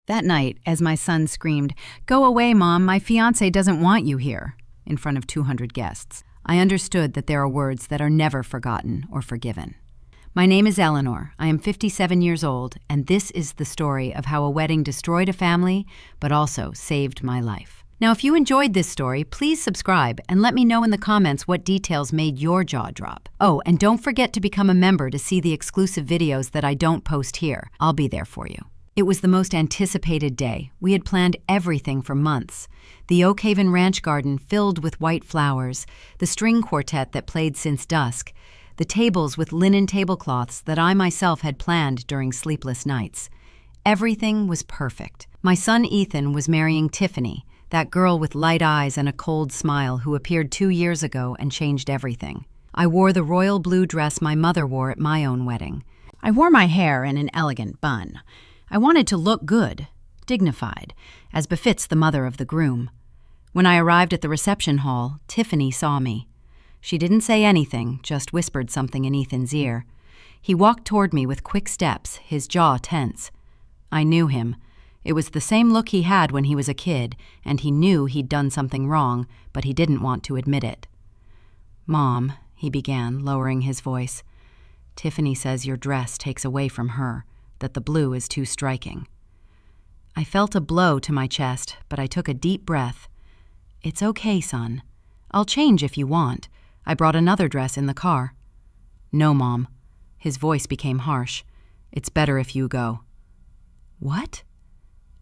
That night, as my son screamed, "Go away, Mom, my fiancé doesn't want you here," in front of 200 guests, I understood that there are words that are never forgotten or forgiven. My name is Eleanor. I am 57 years old, and this is the story of how a wedding destroyed a family, but also saved my life. Now, if you enjoyed this story, please subscribe and let me know in the comments what details made your jaw drop. Oh, and don't forget to become a member to see the exclusive videos that I don't post here. I'll be there for you. It was the most anticipated day. We had planned everything for months. The Oak Haven Ranch garden filled with white flowers, the string quartet that played since dusk, the tables with linen tablecloths that I myself had planned during sleepless nights. Everything was perfect. My son Ethan was marrying Tiffany, that girl with light eyes and a cold smile who appeared 2 years ago and changed everything. I wore the royal blue dress my mother wore at my own wedding. I wore my hair in an elegant bun. I wanted to look good, dignified, as befits the mother of the groom. When I arrived at the reception hall, Tiffany saw me. She didn't say anything, just whispered something in Ethan's ear. He walked toward me with quick steps, his jaw tense. I knew him. It was the same look he had when he was a kid, and he knew he'd done something wrong, but he didn't want to admit it. "Mom," he began, lowering his voice, "Tiffany says your dress takes away from her, that the blue is too striking." I felt a blow to my chest, but I took a deep breath. "It's okay, son. I'll change if you want. I brought another dress in the car." "No, Mom." His voice became harsh. "It's better if you go." "What?"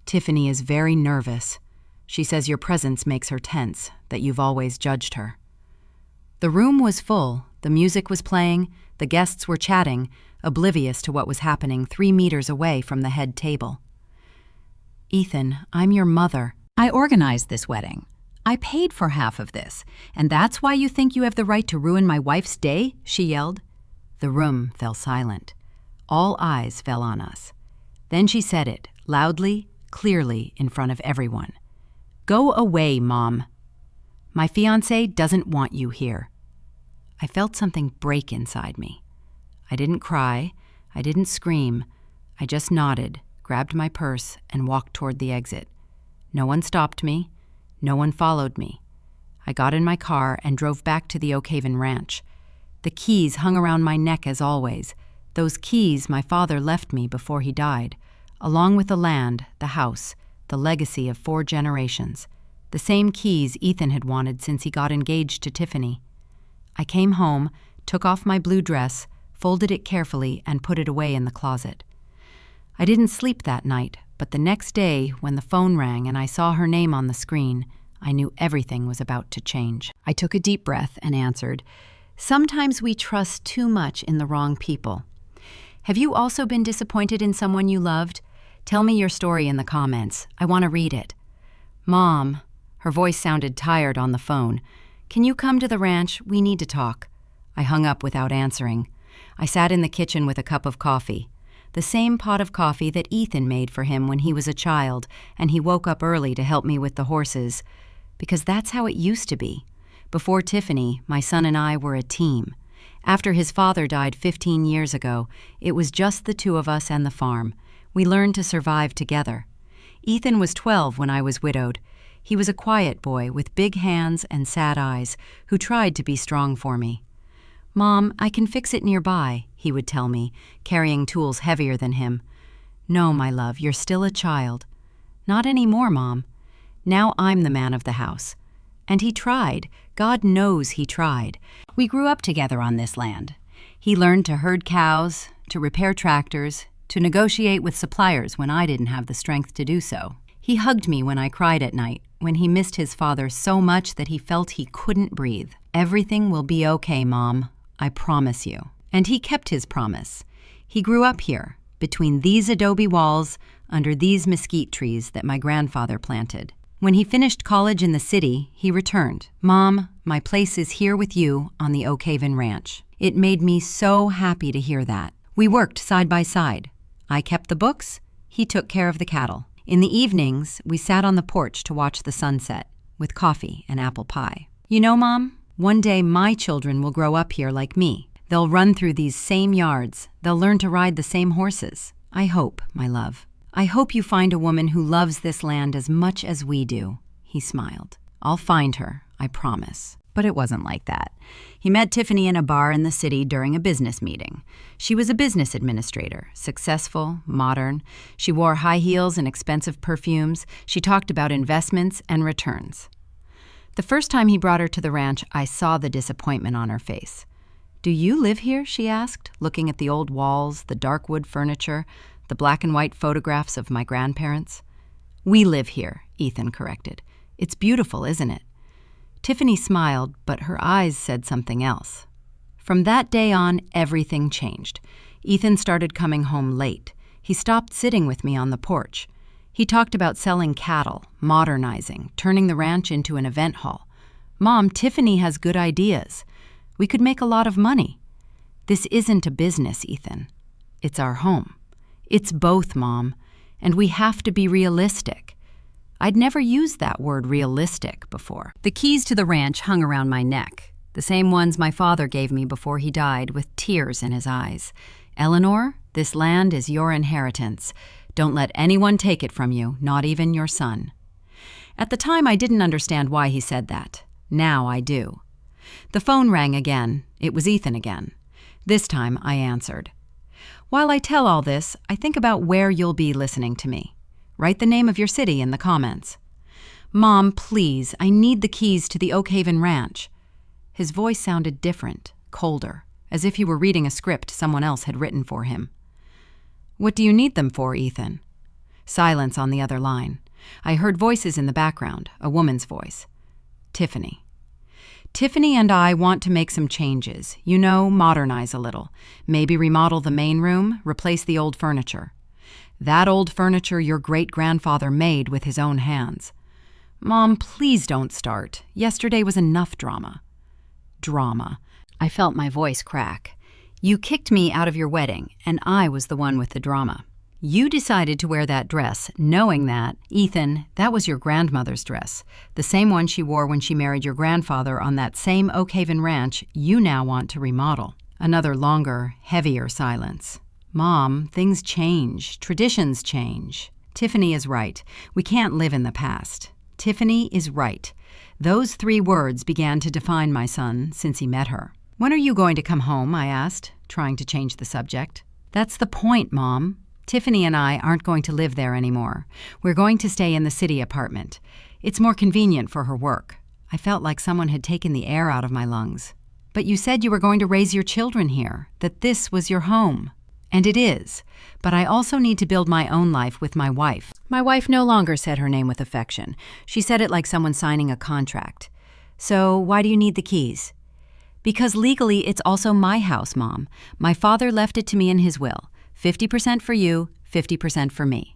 "Tiffany is very nervous. She says your presence makes her tense, that you've always judged her." The room was full. The music was playing. The guests were chatting, oblivious to what was happening 3 meters away from the head table. "Ethan, I'm your mother. I organized this wedding. I paid for half of this, and that's why you think you have the right to ruin my wife's day?" she yelled. The room fell silent. All eyes fell on us. Then she said it, loudly, clearly, in front of everyone. "Go away, Mom. My fiancé doesn't want you here." I felt something break inside me. I didn't cry. I didn't scream. I just nodded, grabbed my purse, and walked toward the exit. No one stopped me. No one followed me. I got in my car and drove back to the Oak Haven Ranch. The keys hung around my neck as always. Those keys my father left me before he died, along with the land, the house, the legacy of 4 generations. The same keys Ethan had wanted since he got engaged to Tiffany. I came home, took off my blue dress, folded it carefully, and put it away in the closet. I didn't sleep that night, but the next day, when the phone rang and I saw her name on the screen, I knew everything was about to change. I took a deep breath and answered, "Sometimes we trust too much in the wrong people." Have you also been disappointed in someone you loved? Tell me your story in the comments. I want to read it. "Mom," her voice sounded tired on the phone, "can you come to the ranch? We need to talk." I hung up without answering. I sat in the kitchen with a cup of coffee, the same pot of coffee that Ethan made for him when he was a child, and he woke up early to help me with the horses, because that's how it used to be. Before Tiffany, my son and I were a team. After his father died 15 years ago, it was just the 2 of us and the farm. We learned to survive together. Ethan was 12 when I was widowed. He was a quiet boy with big hands and sad eyes who tried to be strong for me. "Mom, I can fix it nearby," he would tell me, carrying tools heavier than him. "No, my love, you're still a child." "Not anymore, Mom. Now I'm the man of the house." And he tried. God knows he tried. We grew up together on this land. He learned to herd cows, to repair tractors, to negotiate with suppliers when I didn't have the strength to do so. He hugged me when I cried at night, when he missed his father so much that he felt he couldn't breathe. "Everything will be okay, Mom. I promise you." And he kept his promise. He grew up here, between these adobe walls, under these mesquite trees that my grandfather planted. When he finished college in the city, he returned. "Mom, my place is here with you on the Oak Haven Ranch." It made me so happy to hear that. We worked side by side. I kept the books, he took care of the cattle. In the evenings, we sat on the porch to watch the sunset, with coffee and apple pie. "You know, Mom, one day my children will grow up here like me. They'll run through these same yards. They'll learn to ride the same horses. I hope, my love. I hope you find a woman who loves this land as much as we do, he smiled. I'll find her, I promise. But it wasn't like that. He met Tiffany in a bar in the city during a business meeting. She was a business administrator, successful, modern. She wore high heels and expensive perfumes. She talked about investments and returns. The first time he brought her to the ranch, I saw the disappointment on her face. "Do you live here?" she asked, looking at the old walls, the dark wood furniture, the black and white photographs of my grandparents. "We live here," Ethan corrected. "It's beautiful, isn't it?" Tiffany smiled, but her eyes said something else. From that day on, everything changed. Ethan started coming home late. He stopped sitting with me on the porch. He talked about selling cattle, modernizing, turning the ranch into an event hall. "Mom, Tiffany has good ideas. We could make a lot of money." "This isn't a business, Ethan. It's our home." "It's both, Mom, and we have to be realistic." I'd never used that word realistic before. The keys to the ranch hung around my neck, the same ones my father gave me before he died, with tears in his eyes. "Eleanor, this land is your inheritance. Don't let anyone take it from you, not even your son." At the time, I didn't understand why he said that. Now I do. The phone rang again. It was Ethan again. This time, I answered. "While I tell all this, I think about where you'll be listening to me. Write the name of your city in the comments." "Mom, please, I need the keys to the Oak Haven Ranch." His voice sounded different, colder, as if he were reading a script someone else had written for him. "What do you need them for, Ethan?" Silence on the other line. I heard voices in the background, a woman's voice. "Tiffany. Tiffany and I want to make some changes. You know, modernize a little. Maybe remodel the main room, replace the old furniture. That old furniture your great-grandfather made with his own hands." "Mom, please don't start. Yesterday was enough drama." "Drama." I felt my voice crack. "You kicked me out of your wedding, and I was the one with the drama. You decided to wear that dress, knowing that, Ethan, that was your grandmother's dress, the same one she wore when she married your grandfather on that same Oak Haven ranch you now want to remodel." Another longer, heavier silence. "Mom, things change. Traditions change." Tiffany is right. We can't live in the past. Tiffany is right. Those 3 words began to define my son since he met her. "When are you going to come home?" I asked, trying to change the subject. "That's the point, Mom. Tiffany and I aren't going to live there anymore. We're going to stay in the city apartment. It's more convenient for her work." I felt like someone had taken the air out of my lungs. "But you said you were going to raise your children here, that this was your home." "And it is, but I also need to build my own life with my wife." My wife no longer said her name with affection. She said it like someone signing a contract. "So why do you need the keys?" "Because legally it's also my house, Mom. My father left it to me in his will. 50% for you, 50% for me."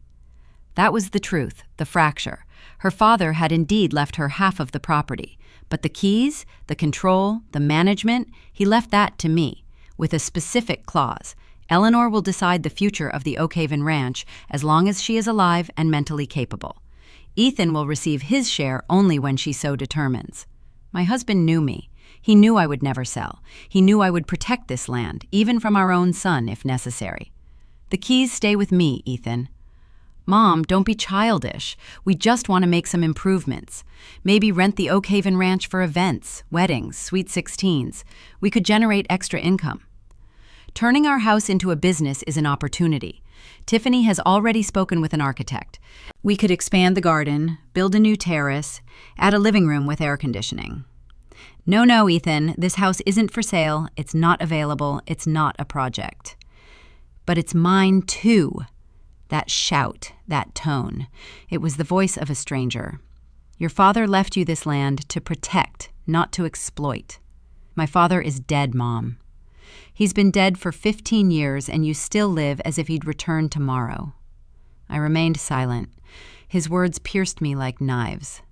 That was the truth, the fracture. Her father had indeed left her half of the property. But the keys, the control, the management, he left that to me, with a specific clause. Eleanor will decide the future of the Oak Haven Ranch as long as she is alive and mentally capable. Ethan will receive his share only when she so determines. My husband knew me. He knew I would never sell. He knew I would protect this land, even from our own son if necessary. "The keys stay with me, Ethan." "Mom, don't be childish. We just want to make some improvements. Maybe rent the Oak Haven Ranch for events, weddings, sweet 16s. We could generate extra income." Turning our house into a business is an opportunity. Tiffany has already spoken with an architect. We could expand the garden, build a new terrace, add a living room with air conditioning. No, Ethan, this house isn't for sale, it's not available, it's not a project." "But it's mine too." That shout, that tone, it was the voice of a stranger. "Your father left you this land to protect, not to exploit." "My father is dead, Mom." "He's been dead for 15 years, and you still live as if he'd return tomorrow." I remained silent. His words pierced me like knives.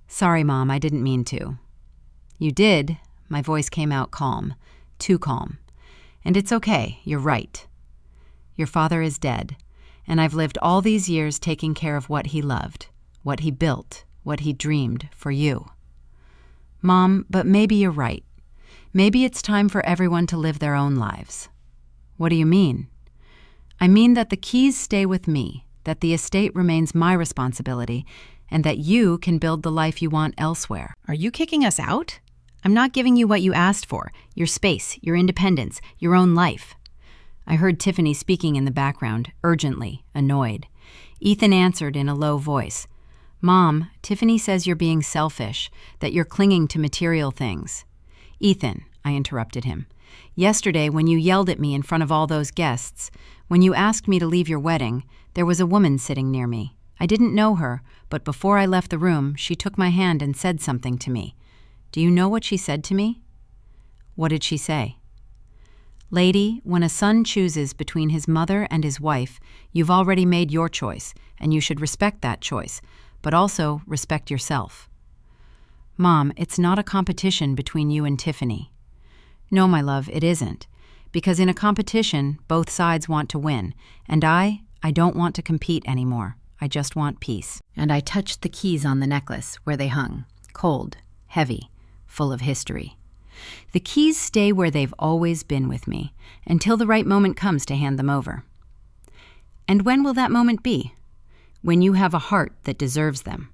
"Sorry, Mom, I didn't mean to." "You did." My voice came out calm, too calm. "And it's okay, you're right. Your father is dead, and I've lived all these years taking care of what he loved, what he built, what he dreamed for you." "Mom, but maybe you're right. Maybe it's time for everyone to live their own lives." "What do you mean?" "I mean that the keys stay with me. that the estate remains my responsibility, and that you can build the life you want elsewhere. Are you kicking us out? I'm not giving you what you asked for, your space, your independence, your own life. I heard Tiffany speaking in the background, urgently, annoyed. Ethan answered in a low voice. Mom, Tiffany says you're being selfish, that you're clinging to material things. Ethan, I interrupted him. Yesterday, when you yelled at me in front of all those guests, when you asked me to leave your wedding, there was a woman sitting near me. I didn't know her, but before I left the room, she took my hand and said something to me. Do you know what she said to me? What did she say? Lady, when a son chooses between his mother and his wife, you've already made your choice, and you should respect that choice, but also respect yourself. Mom, it's not a competition between you and Tiffany. No, my love, it isn't. Because in a competition, both sides want to win, and I don't want to compete anymore. I just want peace. And I touched the keys on the necklace where they hung, cold, heavy, full of history. The keys stay where they've always been with me, until the right moment comes to hand them over. And when will that moment be? When you have a heart that deserves them.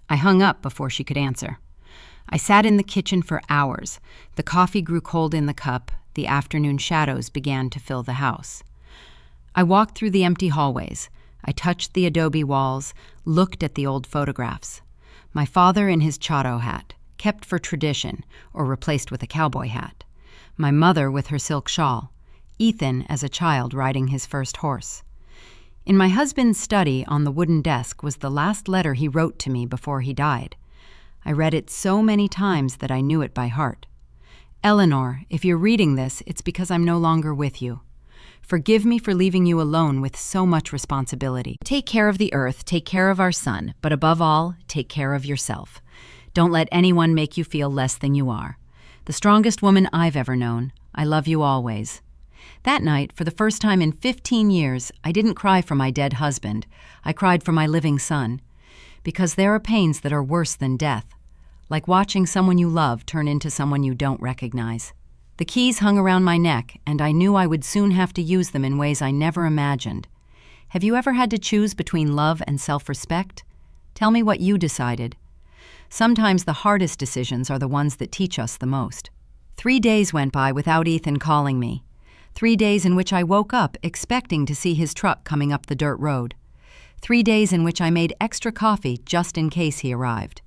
I hung up before she could answer. I sat in the kitchen for hours. The coffee grew cold in the cup. The afternoon shadows began to fill the house. I walked through the empty hallways. I touched the adobe walls, looked at the old photographs. My father in his chotto hat, kept for tradition or replaced with a cowboy hat. My mother with her silk shawl. Ethan as a child riding his first horse. In my husband's study on the wooden desk was the last letter he wrote to me before he died. I read it so many times that I knew it by heart. Eleanor, if you're reading this, it's because I'm no longer with you. Forgive me for leaving you alone with so much responsibility. Take care of the earth, take care of our son, but above all, take care of yourself. Don't let anyone make you feel less than you are. The strongest woman I've ever known. I love you always. That night, for the first time in 15 years, I didn't cry for my dead husband. I cried for my living son. Because there are pains that are worse than death. Like watching someone you love turn into someone you don't recognize. The keys hung around my neck, and I knew I would soon have to use them in ways I never imagined. Have you ever had to choose between love and self-respect? Tell me what you decided. Sometimes the hardest decisions are the ones that teach us the most. 3 days went by without Ethan calling me. 3 days in which I woke up expecting to see his truck coming up the dirt road. 3 days in which I made extra coffee just in case he arrived.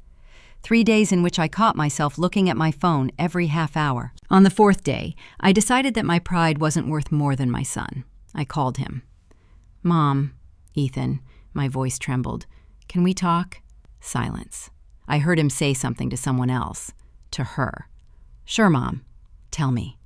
3 days in which I caught myself looking at my phone every half hour. On the 4th day, I decided that my pride wasn't worth more than my son. I called him. Mom, Ethan, my voice trembled. Can we talk? Silence. I heard him say something to someone else. To her. Sure, Mom. Tell me.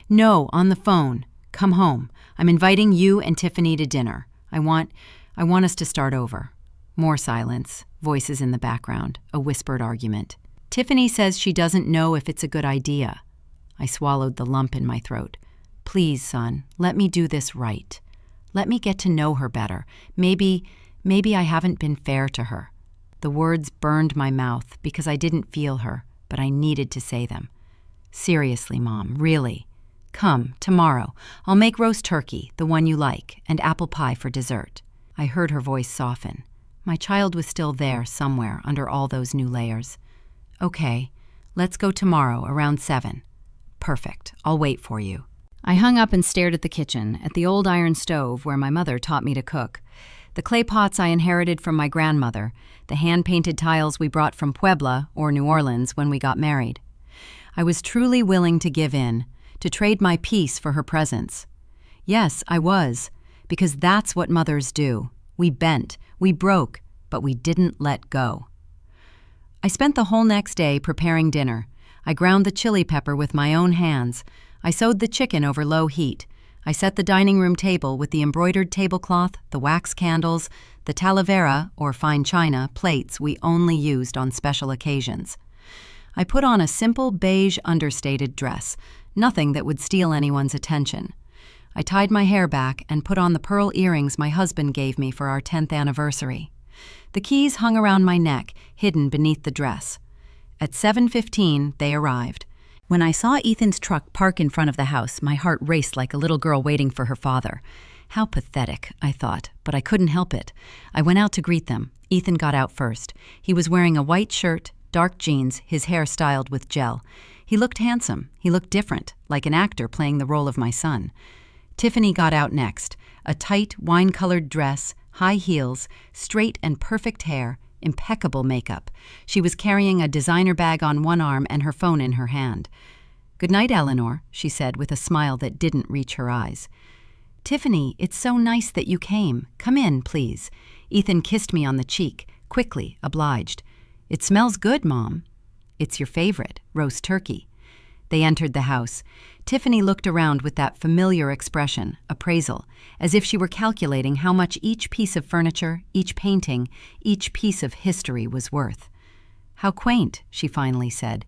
No, on the phone. Come home. I'm inviting you and Tiffany to dinner. I want us to start over. More silence, voices in the background, a whispered argument. Tiffany says she doesn't know if it's a good idea. I swallowed the lump in my throat. Please, son, let me do this right. Let me get to know her better. Maybe I haven't been fair to her. The words burned my mouth because I didn't feel her, but I needed to say them. Seriously, Mom, really. Come, tomorrow. I'll make roast turkey, the one you like, and apple pie for dessert. I heard her voice soften. My child was still there somewhere under all those new layers. Okay, let's go tomorrow around 7. Perfect, I'll wait for you. I hung up and stared at the kitchen, at the old iron stove where my mother taught me to cook, the clay pots I inherited from my grandmother, the hand-painted tiles we brought from Puebla or New Orleans when we got married. I was truly willing to give in, to trade my peace for her presence. Yes, I was, because that's what mothers do. We bent, we broke, but we didn't let go. I spent the whole next day preparing dinner. I ground the chili pepper with my own hands. I sewed the chicken over low heat. I set the dining room table with the embroidered tablecloth, the wax candles, the talavera, or fine china, plates we only used on special occasions. I put on a simple beige understated dress, nothing that would steal anyone's attention. I tied my hair back and put on the pearl earrings my husband gave me for our 10th anniversary. The keys hung around my neck, hidden beneath the dress. At 7:15, they arrived. When I saw Ethan's truck park in front of the house, my heart raced like a little girl waiting for her father. How pathetic, I thought, but I couldn't help it. I went out to greet them. Ethan got out first. He was wearing a white shirt, dark jeans, his hair styled with gel. He looked handsome. He looked different, like an actor playing the role of my son. Tiffany got out next, a tight, wine-colored dress, high heels, straight and perfect hair, impeccable makeup. She was carrying a designer bag on one arm and her phone in her hand. "Good night, Eleanor," she said with a smile that didn't reach her eyes. "Tiffany, it's so nice that you came. Come in, please." Ethan kissed me on the cheek, quickly, obliged. "It smells good, Mom." "It's your favorite, roast turkey." They entered the house. Tiffany looked around with that familiar expression, appraisal, as if she were calculating how much each piece of furniture, each painting, each piece of history was worth. "How quaint," she finally said.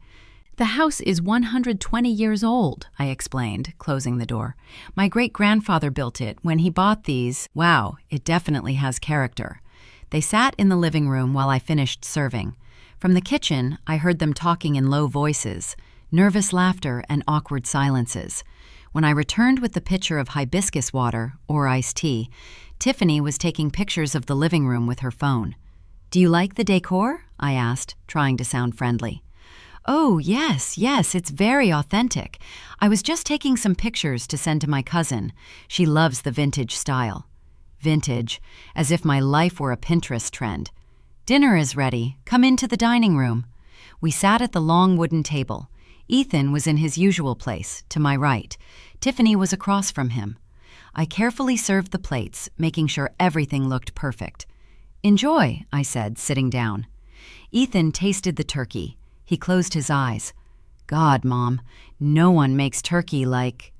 "The house is 120 years old," I explained, closing the door. "My great-grandfather built it when he bought these. Wow, it definitely has character." They sat in the living room while I finished serving. From the kitchen, I heard them talking in low voices, nervous laughter and awkward silences. When I returned with the pitcher of hibiscus water, or iced tea, Tiffany was taking pictures of the living room with her phone. "Do you like the decor?" I asked, trying to sound friendly. "Oh, yes, it's very authentic. I was just taking some pictures to send to my cousin. She loves the vintage style." Vintage, as if my life were a Pinterest trend. "Dinner is ready. Come into the dining room." We sat at the long wooden table. Ethan was in his usual place, to my right. Tiffany was across from him. I carefully served the plates, making sure everything looked perfect. "Enjoy," I said, sitting down. Ethan tasted the turkey. He closed his eyes. "God, Mom, no one makes turkey like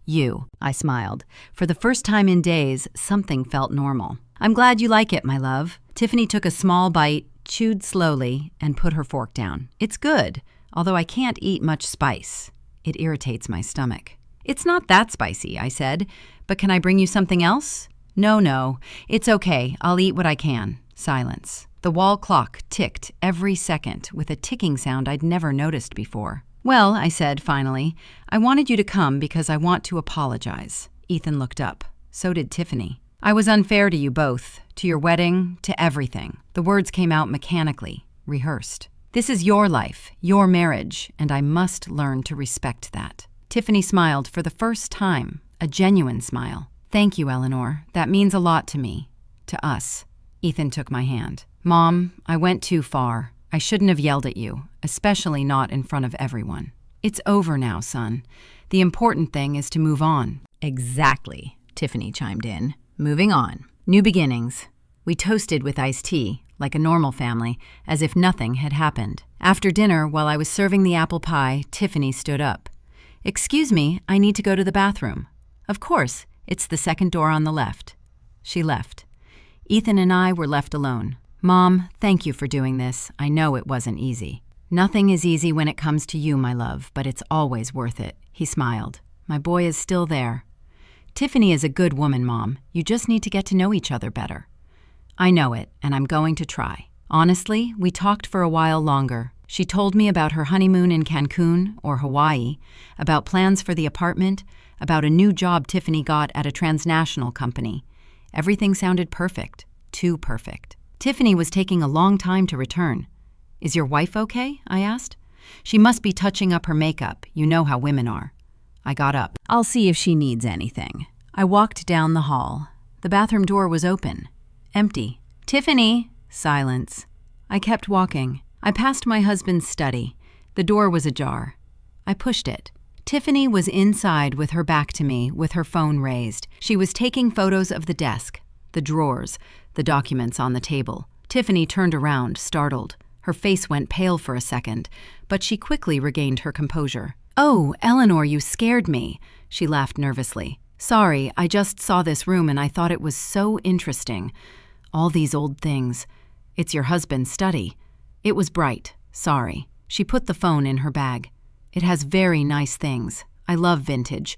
you," I smiled. For the first time in days, something felt normal. "I'm glad you like it, my love." Tiffany took a small bite, chewed slowly, and put her fork down. "It's good, although I can't eat much spice. It irritates my stomach." "It's not that spicy," I said. "But can I bring you something else?" No, it's okay. I'll eat what I can." Silence. The wall clock ticked every second with a ticking sound I'd never noticed before. "Well," I said finally, "I wanted you to come because I want to apologize." Ethan looked up. So did Tiffany. "I was unfair to you both, to your wedding, to everything." The words came out mechanically, rehearsed. "This is your life, your marriage, and I must learn to respect that." Tiffany smiled for the first time, a genuine smile. "Thank you, Eleanor. That means a lot to me. To us." Ethan took my hand. "Mom, I went too far. I shouldn't have yelled at you, especially not in front of everyone. It's over now, son. The important thing is to move on." "Exactly," Tiffany chimed in. "Moving on. New beginnings." We toasted with iced tea, like a normal family, as if nothing had happened. After dinner, while I was serving the apple pie, Tiffany stood up. "Excuse me, I need to go to the bathroom." "Of course, it's the second door on the left." She left. Ethan and I were left alone. "Mom, thank you for doing this. I know it wasn't easy." "Nothing is easy when it comes to you, my love, but it's always worth it." He smiled. "My boy is still there." "Tiffany is a good woman, Mom. You just need to get to know each other better." "I know it, and I'm going to try." Honestly, we talked for a while longer. She told me about her honeymoon in Cancun, or Hawaii, about plans for the apartment, about a new job Tiffany got at a transnational company. Everything sounded perfect, too perfect. Tiffany was taking a long time to return. "Is your wife okay?" I asked. "She must be touching up her makeup. You know how women are." I got up. "I'll see if she needs anything." I walked down the hall. The bathroom door was open. Empty. "Tiffany!" Silence. I kept walking. I passed my husband's study. The door was ajar. I pushed it. Tiffany was inside with her back to me, with her phone raised. She was taking photos of the desk, the drawers, the documents on the table. Tiffany turned around, startled. Her face went pale for a second, but she quickly regained her composure. "Oh, Eleanor, you scared me." She laughed nervously. "Sorry, I just saw this room and I thought it was so interesting. All these old things. It's your husband's study. It was bright. Sorry." She put the phone in her bag. "It has very nice things. I love vintage."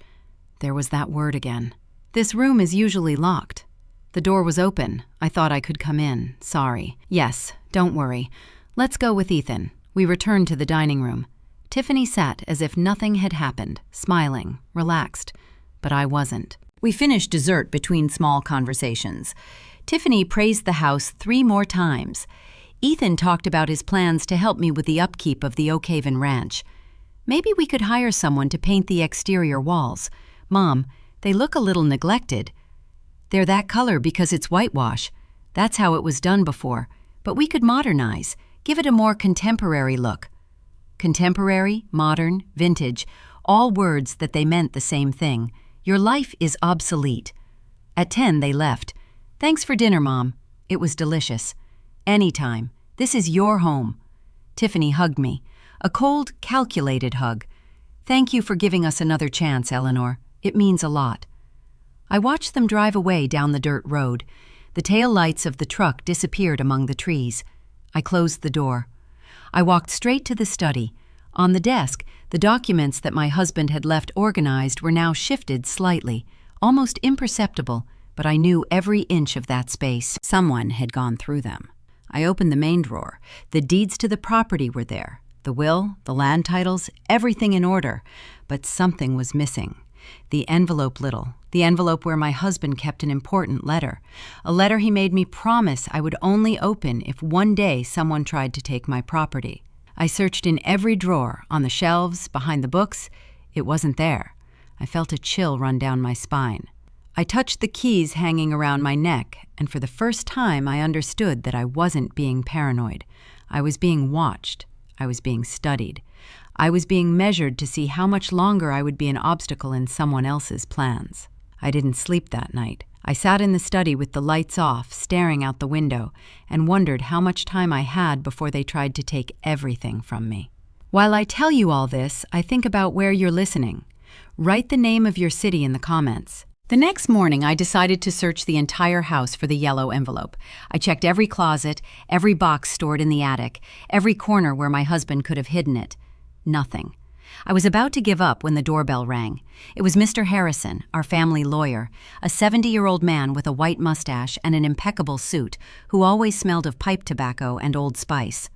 There was that word again. "This room is usually locked." The door was open. I thought I could come in. Sorry. "Yes, don't worry. Let's go with Ethan." We returned to the dining room. Tiffany sat as if nothing had happened, smiling, relaxed. But I wasn't. We finished dessert between small conversations. Tiffany praised the house 3 more times. Ethan talked about his plans to help me with the upkeep of the Oak Haven Ranch. Maybe we could hire someone to paint the exterior walls. Mom, they look a little neglected. They're that color because it's whitewash. That's how it was done before. But we could modernize, give it a more contemporary look. Contemporary, modern, vintage, all words that they meant the same thing. Your life is obsolete. At 10, they left. Thanks for dinner, Mom. It was delicious. Anytime. This is your home. Tiffany hugged me. A cold, calculated hug. Thank you for giving us another chance, Eleanor. It means a lot. I watched them drive away down the dirt road. The tail lights of the truck disappeared among the trees. I closed the door. I walked straight to the study. On the desk, the documents that my husband had left organized were now shifted slightly, almost imperceptible, but I knew every inch of that space. Someone had gone through them. I opened the main drawer. The deeds to the property were there. The will, the land titles, everything in order. But something was missing. The envelope the envelope where my husband kept an important letter. A letter he made me promise I would only open if one day someone tried to take my property. I searched in every drawer, on the shelves, behind the books. It wasn't there. I felt a chill run down my spine. I touched the keys hanging around my neck, and for the first time I understood that I wasn't being paranoid. I was being watched. I was being studied. I was being measured to see how much longer I would be an obstacle in someone else's plans. I didn't sleep that night. I sat in the study with the lights off, staring out the window, and wondered how much time I had before they tried to take everything from me. While I tell you all this, I think about where you're listening. Write the name of your city in the comments. The next morning, I decided to search the entire house for the yellow envelope. I checked every closet, every box stored in the attic, every corner where my husband could have hidden it. Nothing. I was about to give up when the doorbell rang. It was Mr. Harrison, our family lawyer, a 70-year-old man with a white mustache and an impeccable suit, who always smelled of pipe tobacco and Old Spice.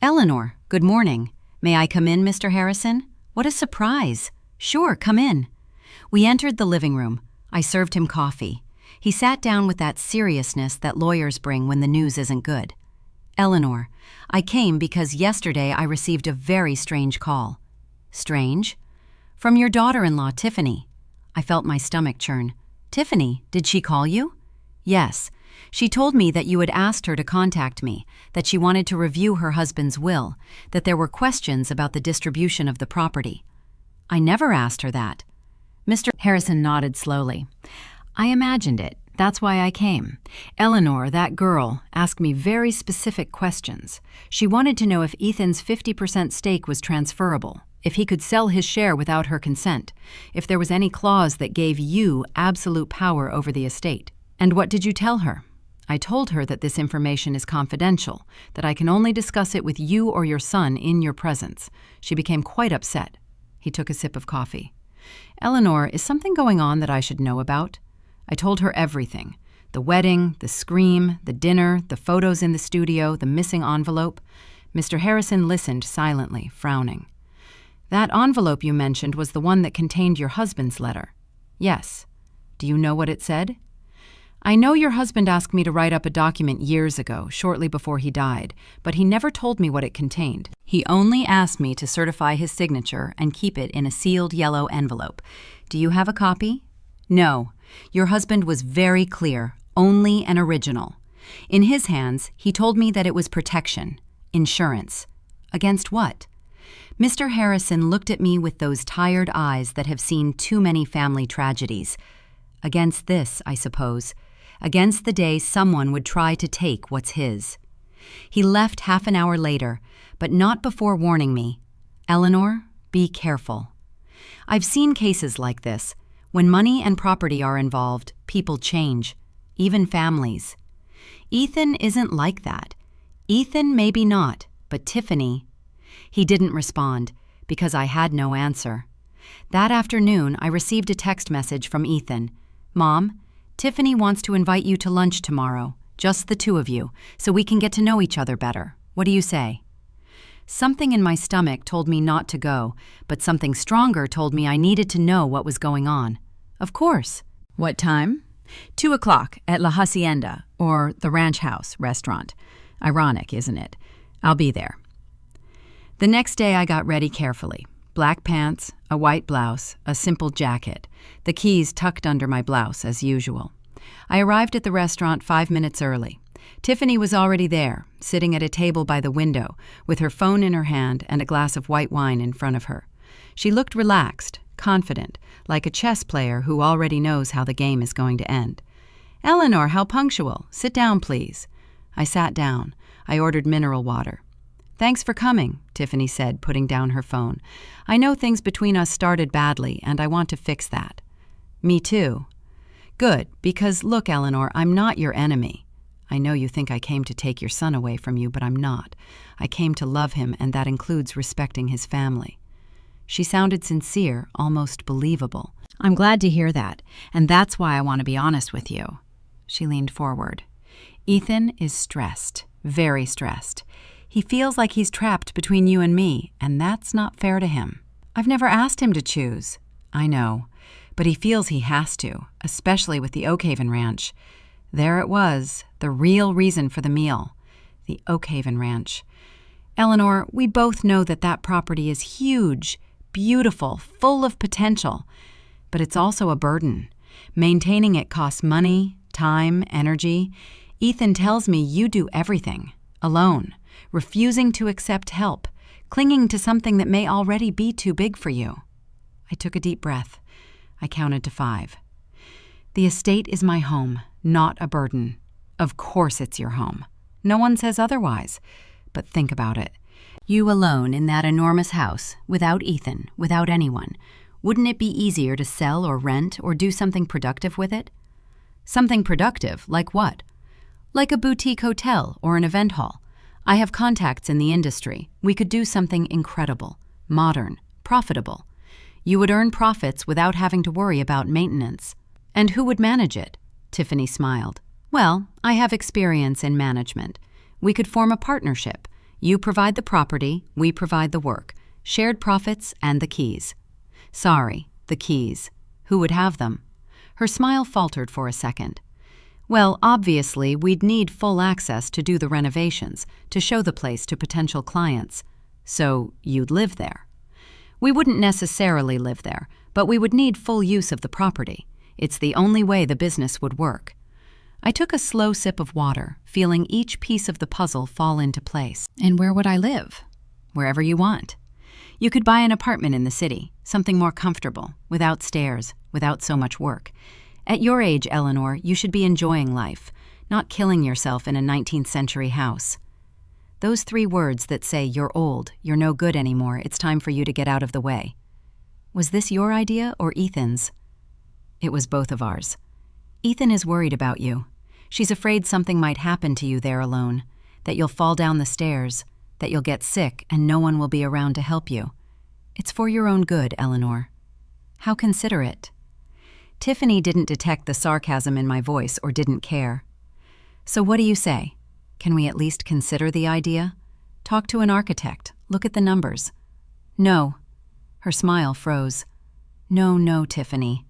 "Eleanor, good morning. May I come in, Mr. Harrison?" "What a surprise." "Sure, come in." We entered the living room. I served him coffee. He sat down with that seriousness that lawyers bring when the news isn't good. "Eleanor, I came because yesterday I received a very strange call." "Strange?" "From your daughter-in-law, Tiffany." I felt my stomach churn. "Tiffany, did she call you?" "Yes. She told me that you had asked her to contact me, that she wanted to review her husband's will, that there were questions about the distribution of the property." "I never asked her that." Mr. Harrison nodded slowly. "I imagined it. That's why I came. Eleanor, that girl, asked me very specific questions. She wanted to know if Ethan's 50% stake was transferable, if he could sell his share without her consent, if there was any clause that gave you absolute power over the estate." "And what did you tell her?" "I told her that this information is confidential, that I can only discuss it with you or your son in your presence." She became quite upset. He took a sip of coffee. "Eleanor, is something going on that I should know about?" I told her everything. The wedding, the scream, the dinner, the photos in the studio, the missing envelope. Mr. Harrison listened silently, frowning. "That envelope you mentioned was the one that contained your husband's letter." "Yes." "Do you know what it said?" "I know your husband asked me to write up a document years ago, shortly before he died, but he never told me what it contained. He only asked me to certify his signature and keep it in a sealed yellow envelope. Do you have a copy?" "No. Your husband was very clear, only an original. In his hands, he told me that it was protection, insurance." "Against what?" Mr. Harrison looked at me with those tired eyes that have seen too many family tragedies. "Against this, I suppose. Against the day someone would try to take what's his." He left half an hour later, but not before warning me, "Eleanor, be careful." I've seen cases like this. When money and property are involved, people change, even families. Ethan isn't like that. Ethan maybe not, but Tiffany. He didn't respond, because I had no answer. That afternoon, I received a text message from Ethan. "Mom, Tiffany wants to invite you to lunch tomorrow, just the two of you, so we can get to know each other better. What do you say?" Something in my stomach told me not to go, but something stronger told me I needed to know what was going on. "Of course. What time? 2 o'clock at La Hacienda, or the Ranch House restaurant. Ironic, isn't it? I'll be there. The next day I got ready carefully. Black pants, a white blouse, a simple jacket, the keys tucked under my blouse as usual. I arrived at the restaurant 5 minutes early. Tiffany was already there, sitting at a table by the window, with her phone in her hand and a glass of white wine in front of her. She looked relaxed, confident, like a chess player who already knows how the game is going to end. "Eleanor, how punctual. Sit down, please." I sat down. I ordered mineral water. "Thanks for coming," Tiffany said, putting down her phone. "I know things between us started badly, and I want to fix that." "Me too." "Good, because look, Eleanor, I'm not your enemy. I know you think I came to take your son away from you, but I'm not. I came to love him, and that includes respecting his family." She sounded sincere, almost believable. "I'm glad to hear that, and that's why I want to be honest with you." She leaned forward. "Ethan is stressed, very stressed. He feels like he's trapped between you and me, and that's not fair to him. I've never asked him to choose." "I know, but he feels he has to, especially with the Oakhaven Ranch." There it was, the real reason for the meal. The Oakhaven Ranch. "Eleanor, we both know that that property is huge, beautiful, full of potential, but it's also a burden. Maintaining it costs money, time, energy. Ethan tells me you do everything, alone, refusing to accept help, clinging to something that may already be too big for you." I took a deep breath. I counted to 5. "The estate is my home, not a burden. Of course it's your home. No one says otherwise. But think about it. You alone in that enormous house, without Ethan, without anyone. Wouldn't it be easier to sell or rent or do something productive with it?" "Something productive? Like what?" "Like a boutique hotel or an event hall. I have contacts in the industry. We could do something incredible, modern, profitable. You would earn profits without having to worry about maintenance." "And who would manage it?" Tiffany smiled. "Well, I have experience in management. We could form a partnership. You provide the property, we provide the work. Shared profits and the keys." "Sorry, the keys. Who would have them?" Her smile faltered for a second. "Well, obviously, we'd need full access to do the renovations, to show the place to potential clients. So you'd live there." "We wouldn't necessarily live there, but we would need full use of the property. It's the only way the business would work." I took a slow sip of water, feeling each piece of the puzzle fall into place. "And where would I live?" "Wherever you want. You could buy an apartment in the city, something more comfortable, without stairs, without so much work. At your age, Eleanor, you should be enjoying life, not killing yourself in a 19th century house." Those 3 words that say, "You're old, you're no good anymore, it's time for you to get out of the way." Was this your idea or Ethan's? It was both of ours. "Ethan is worried about you. She's afraid something might happen to you there alone, that you'll fall down the stairs, that you'll get sick and no one will be around to help you. It's for your own good, Eleanor." "How considerate." Tiffany didn't detect the sarcasm in my voice or didn't care. "So what do you say? Can we at least consider the idea? Talk to an architect, look at the numbers." "No." Her smile froze. No, Tiffany.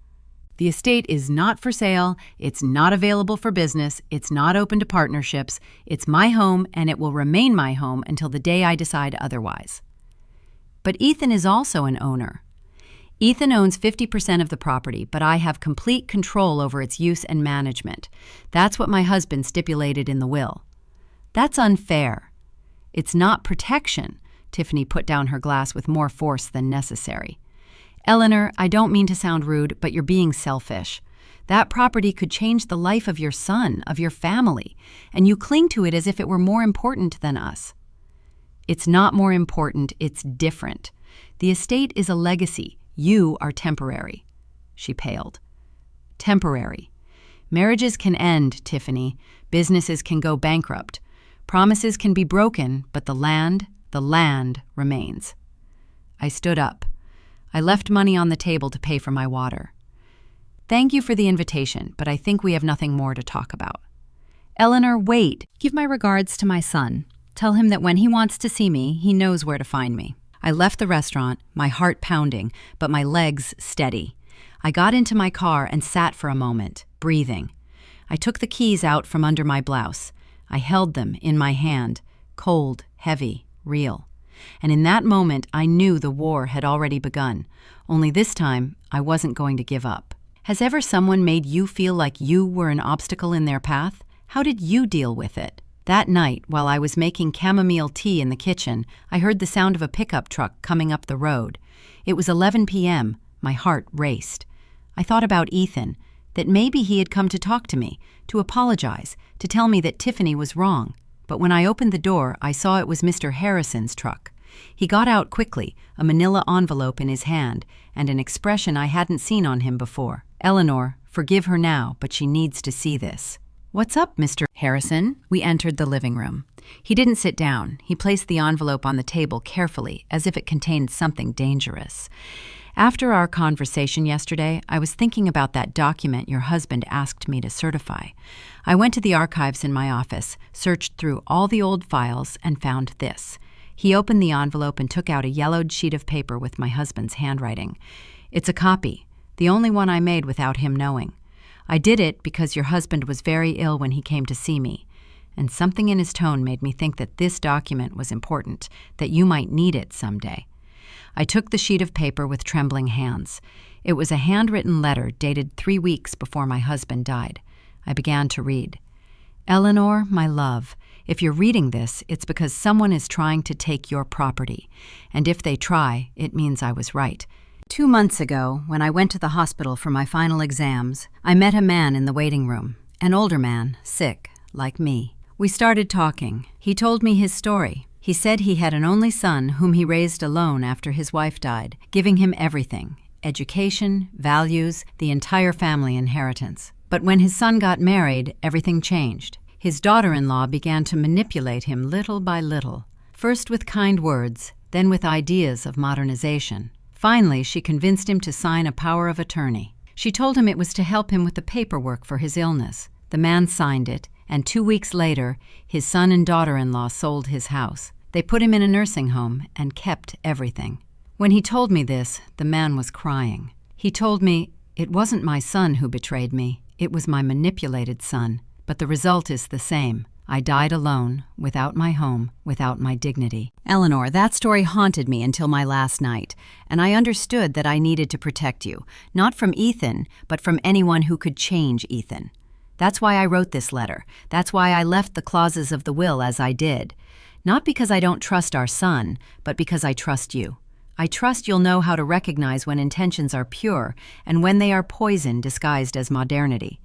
The estate is not for sale, it's not available for business, it's not open to partnerships, it's my home and it will remain my home until the day I decide otherwise." "But Ethan is also an owner." "Ethan owns 50% of the property, but I have complete control over its use and management. That's what my husband stipulated in the will." "That's unfair." "It's not protection." Tiffany put down her glass with more force than necessary. "Eleanor, I don't mean to sound rude, but you're being selfish. That property could change the life of your son, of your family, and you cling to it as if it were more important than us." "It's not more important, it's different. The estate is a legacy. You are temporary." She paled. "Temporary. Marriages can end, Tiffany. Businesses can go bankrupt. Promises can be broken, but the land remains." I stood up. I left money on the table to pay for my water. "Thank you for the invitation, but I think we have nothing more to talk about." "Eleanor, wait. Give my regards to my son. Tell him that when he wants to see me, he knows where to find me." I left the restaurant, my heart pounding, but my legs steady. I got into my car and sat for a moment, breathing. I took the keys out from under my blouse. I held them in my hand, cold, heavy, real. And in that moment, I knew the war had already begun. Only this time, I wasn't going to give up. Has ever someone made you feel like you were an obstacle in their path? How did you deal with it? That night, while I was making chamomile tea in the kitchen, I heard the sound of a pickup truck coming up the road. It was 11 p.m. My heart raced. I thought about Ethan, that maybe he had come to talk to me, to apologize, to tell me that Tiffany was wrong. But when I opened the door, I saw it was Mr. Harrison's truck. He got out quickly, a manila envelope in his hand, and an expression I hadn't seen on him before. "Eleanor, forgive her now, but she needs to see this." "What's up, Mr. Harrison?" We entered the living room. He didn't sit down. He placed the envelope on the table carefully, as if it contained something dangerous. "After our conversation yesterday, I was thinking about that document your husband asked me to certify. I went to the archives in my office, searched through all the old files, and found this." He opened the envelope and took out a yellowed sheet of paper with my husband's handwriting. "It's a copy, the only one I made without him knowing. I did it because your husband was very ill when he came to see me, and something in his tone made me think that this document was important, that you might need it someday." I took the sheet of paper with trembling hands. It was a handwritten letter dated 3 weeks before my husband died. I began to read. "Eleanor, my love, if you're reading this, it's because someone is trying to take your property. And if they try, it means I was right. 2 months ago, when I went to the hospital for my final exams, I met a man in the waiting room, an older man, sick, like me. We started talking. He told me his story. He said he had an only son whom he raised alone after his wife died, giving him everything: education, values, the entire family inheritance. But when his son got married, everything changed. His daughter-in-law began to manipulate him little by little, first with kind words, then with ideas of modernization. Finally, she convinced him to sign a power of attorney. She told him it was to help him with the paperwork for his illness. The man signed it, and 2 weeks later, his son and daughter-in-law sold his house. They put him in a nursing home and kept everything. When he told me this, the man was crying. He told me, "It wasn't my son who betrayed me. It was my manipulated son. But the result is the same. I died alone, without my home, without my dignity." Eleanor, that story haunted me until my last night, and I understood that I needed to protect you, not from Ethan, but from anyone who could change Ethan. That's why I wrote this letter. That's why I left the clauses of the will as I did. Not because I don't trust our son, but because I trust you. I trust you'll know how to recognize when intentions are pure and when they are poison disguised as modernity.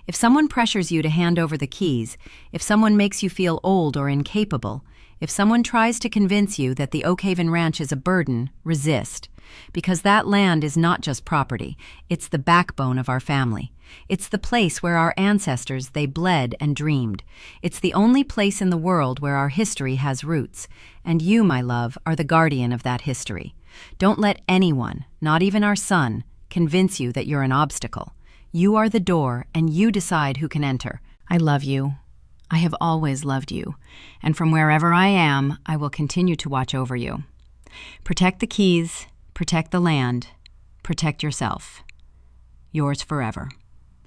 If someone pressures you to hand over the keys, if someone makes you feel old or incapable, if someone tries to convince you that the Oak Haven Ranch is a burden, resist. Because that land is not just property, it's the backbone of our family. It's the place where our ancestors, they bled and dreamed. It's the only place in the world where our history has roots. And you, my love, are the guardian of that history. Don't let anyone, not even our son, convince you that you're an obstacle. You are the door, and you decide who can enter. I love you. I have always loved you. And from wherever I am, I will continue to watch over you. Protect the keys, protect the land, protect yourself. Yours forever,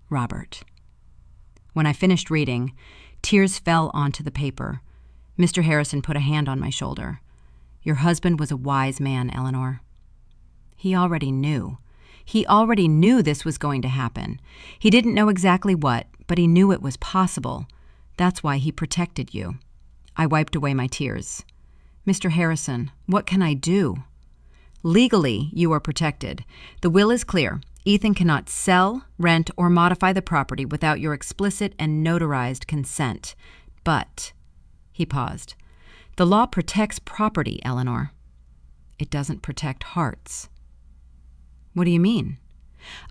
Robert. When I finished reading, tears fell onto the paper. Mr. Harrison put a hand on my shoulder. Your husband was a wise man, Eleanor. He already knew. He already knew this was going to happen. He didn't know exactly what, but he knew it was possible. That's why he protected you. I wiped away my tears. Mr. Harrison, what can I do? Legally, you are protected. The will is clear. Ethan cannot sell, rent, or modify the property without your explicit and notarized consent. But, he paused, the law protects property, Eleanor. It doesn't protect hearts. What do you mean?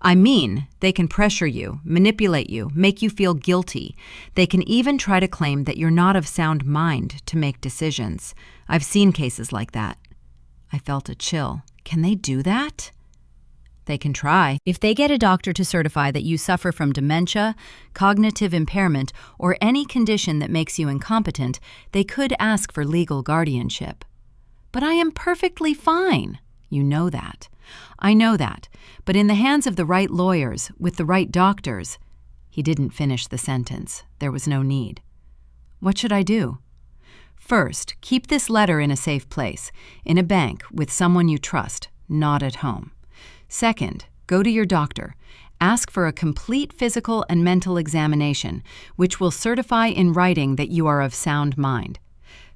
I mean, they can pressure you, manipulate you, make you feel guilty. They can even try to claim that you're not of sound mind to make decisions. I've seen cases like that. I felt a chill. Can they do that? They can try. If they get a doctor to certify that you suffer from dementia, cognitive impairment, or any condition that makes you incompetent, they could ask for legal guardianship. But I am perfectly fine. You know that. I know that. But in the hands of the right lawyers, with the right doctors—" He didn't finish the sentence. There was no need. "What should I do?" "First, keep this letter in a safe place, in a bank with someone you trust, not at home. Second, go to your doctor. Ask for a complete physical and mental examination, which will certify in writing that you are of sound mind.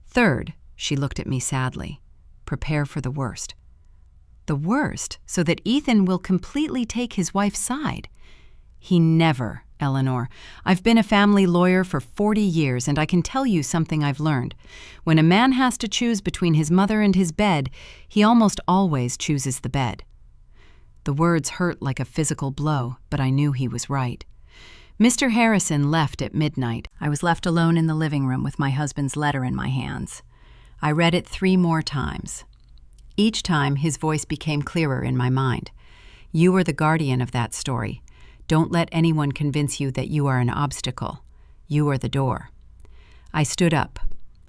Third," she looked at me sadly, "prepare for the worst." The worst, so that Ethan will completely take his wife's side. He never, Eleanor. I've been a family lawyer for 40 years, and I can tell you something I've learned. When a man has to choose between his mother and his bed, he almost always chooses the bed. The words hurt like a physical blow, but I knew he was right. Mr. Harrison left at midnight. I was left alone in the living room with my husband's letter in my hands. I read it 3 more times. Each time, his voice became clearer in my mind. You are the guardian of that story. Don't let anyone convince you that you are an obstacle. You are the door. I stood up.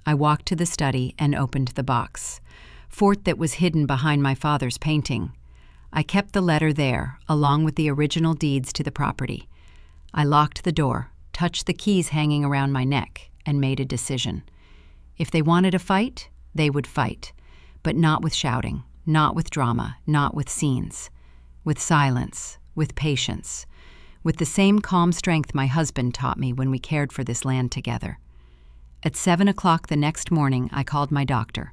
I walked to the study and opened the box. Fort that was hidden behind my father's painting. I kept the letter there, along with the original deeds to the property. I locked the door, touched the keys hanging around my neck, and made a decision. If they wanted a fight, they would fight, but not with shouting, not with drama, not with scenes. With silence, with patience, with the same calm strength my husband taught me when we cared for this land together. At 7 o'clock the next morning, I called my doctor.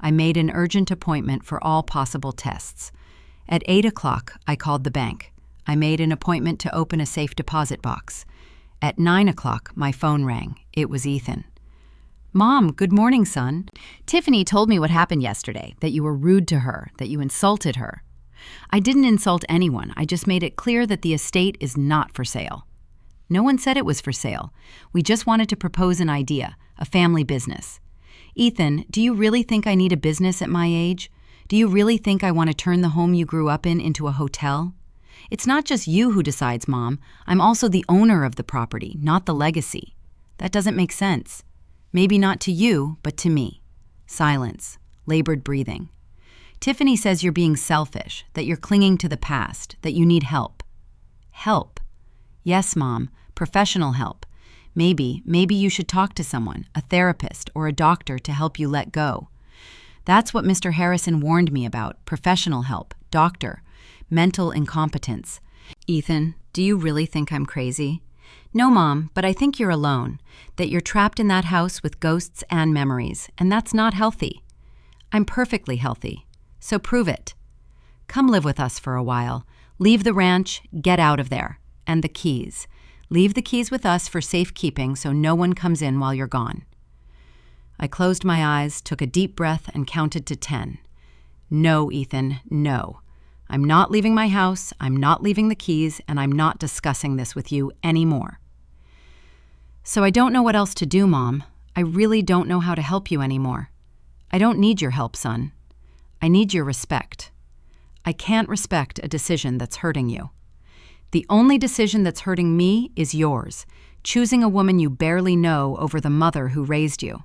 I made an urgent appointment for all possible tests. At 8 o'clock, I called the bank. I made an appointment to open a safe deposit box. At 9 o'clock, my phone rang. It was Ethan. "Mom, good morning, son. Tiffany told me what happened yesterday, that you were rude to her, that you insulted her." "I didn't insult anyone. I just made it clear that the estate is not for sale." "No one said it was for sale. We just wanted to propose an idea, a family business." "Ethan, do you really think I need a business at my age? Do you really think I want to turn the home you grew up in into a hotel? It's not just you who decides, Mom. I'm also the owner of the property, not the legacy. That doesn't make sense. Maybe not to you, but to me." Silence, labored breathing. "Tiffany says you're being selfish, that you're clinging to the past, that you need help." "Help?" "Yes, Mom, professional help. Maybe you should talk to someone, a therapist or a doctor to help you let go." That's what Mr. Harrison warned me about, professional help, doctor, mental incompetence. "Ethan, do you really think I'm crazy?" "No, Mom, but I think you're alone, that you're trapped in that house with ghosts and memories, and that's not healthy." "I'm perfectly healthy. So prove it." "Come live with us for a while. Leave the ranch, get out of there. And the keys. Leave the keys with us for safekeeping so no one comes in while you're gone." I closed my eyes, took a deep breath, and counted to 10. "No, Ethan, no. I'm not leaving my house, I'm not leaving the keys, and I'm not discussing this with you anymore." "So I don't know what else to do, Mom. I really don't know how to help you anymore. I don't need your help, son. I need your respect. I can't respect a decision that's hurting you. The only decision that's hurting me is yours, choosing a woman you barely know over the mother who raised you.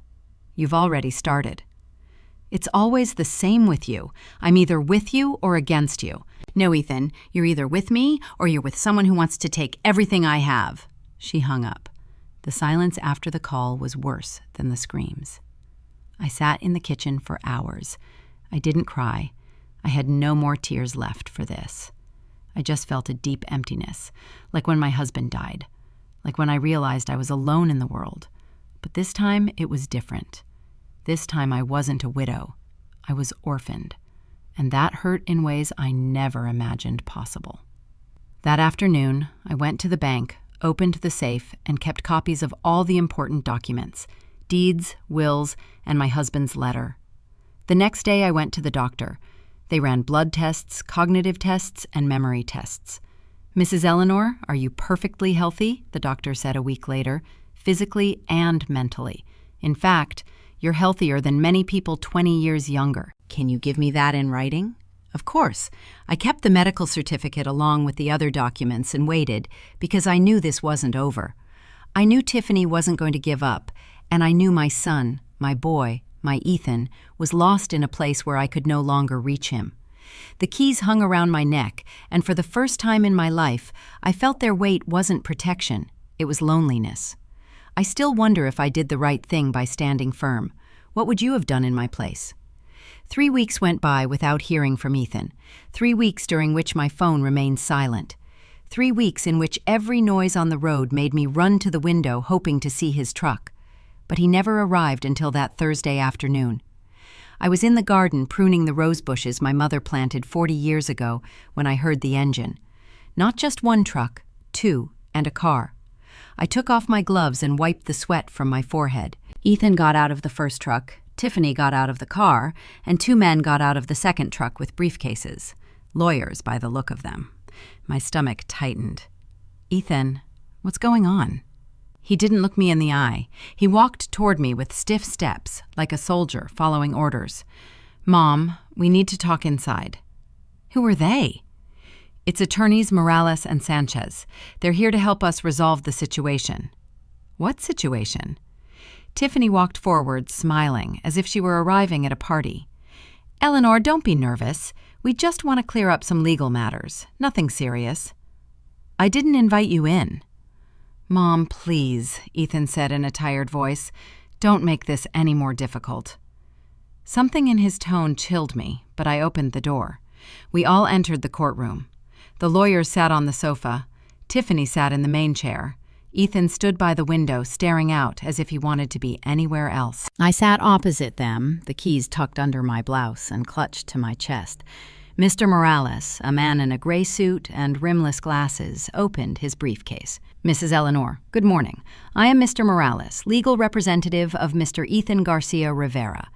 You've already started. It's always the same with you. I'm either with you or against you. No, Ethan, you're either with me or you're with someone who wants to take everything I have." She hung up. The silence after the call was worse than the screams. I sat in the kitchen for hours. I didn't cry. I had no more tears left for this. I just felt a deep emptiness, like when my husband died, like when I realized I was alone in the world. But this time it was different. This time I wasn't a widow. I was orphaned, and that hurt in ways I never imagined possible. That afternoon, I went to the bank, opened the safe, and kept copies of all the important documents, deeds, wills, and my husband's letter. The next day I went to the doctor. They ran blood tests, cognitive tests, and memory tests. "Mrs. Eleanor, are you perfectly healthy?" the doctor said a week later, physically and mentally. "In fact, you're healthier than many people 20 years younger. Can you give me that in writing?" Of course. I kept the medical certificate along with the other documents and waited because I knew this wasn't over. I knew Tiffany wasn't going to give up, and I knew my son, my boy, my Ethan, was lost in a place where I could no longer reach him. The keys hung around my neck, and for the first time in my life, I felt their weight wasn't protection, it was loneliness. I still wonder if I did the right thing by standing firm. What would you have done in my place? 3 weeks went by without hearing from Ethan. 3 weeks during which my phone remained silent. 3 weeks in which every noise on the road made me run to the window hoping to see his truck. But he never arrived until that Thursday afternoon. I was in the garden pruning the rose bushes my mother planted 40 years ago when I heard the engine. Not just one truck, 2, and a car. I took off my gloves and wiped the sweat from my forehead. Ethan got out of the first truck, Tiffany got out of the car, and 2 men got out of the second truck with briefcases. Lawyers, by the look of them. My stomach tightened. Ethan, what's going on? He didn't look me in the eye. He walked toward me with stiff steps, like a soldier following orders. Mom, we need to talk inside. Who are they? It's attorneys Morales and Sanchez. They're here to help us resolve the situation. What situation? Tiffany walked forward, smiling, as if she were arriving at a party. Eleanor, don't be nervous. We just want to clear up some legal matters. Nothing serious. I didn't invite you in. Mom, please, Ethan said in a tired voice. Don't make this any more difficult. Something in his tone chilled me, but I opened the door. We all entered the courtroom. The lawyers sat on the sofa. Tiffany sat in the main chair. Ethan stood by the window, staring out as if he wanted to be anywhere else. I sat opposite them, the keys tucked under my blouse and clutched to my chest. Mr. Morales, a man in a gray suit and rimless glasses, opened his briefcase. Mrs. Eleanor, good morning. I am Mr. Morales, legal representative of Mr. Ethan Garcia Rivera.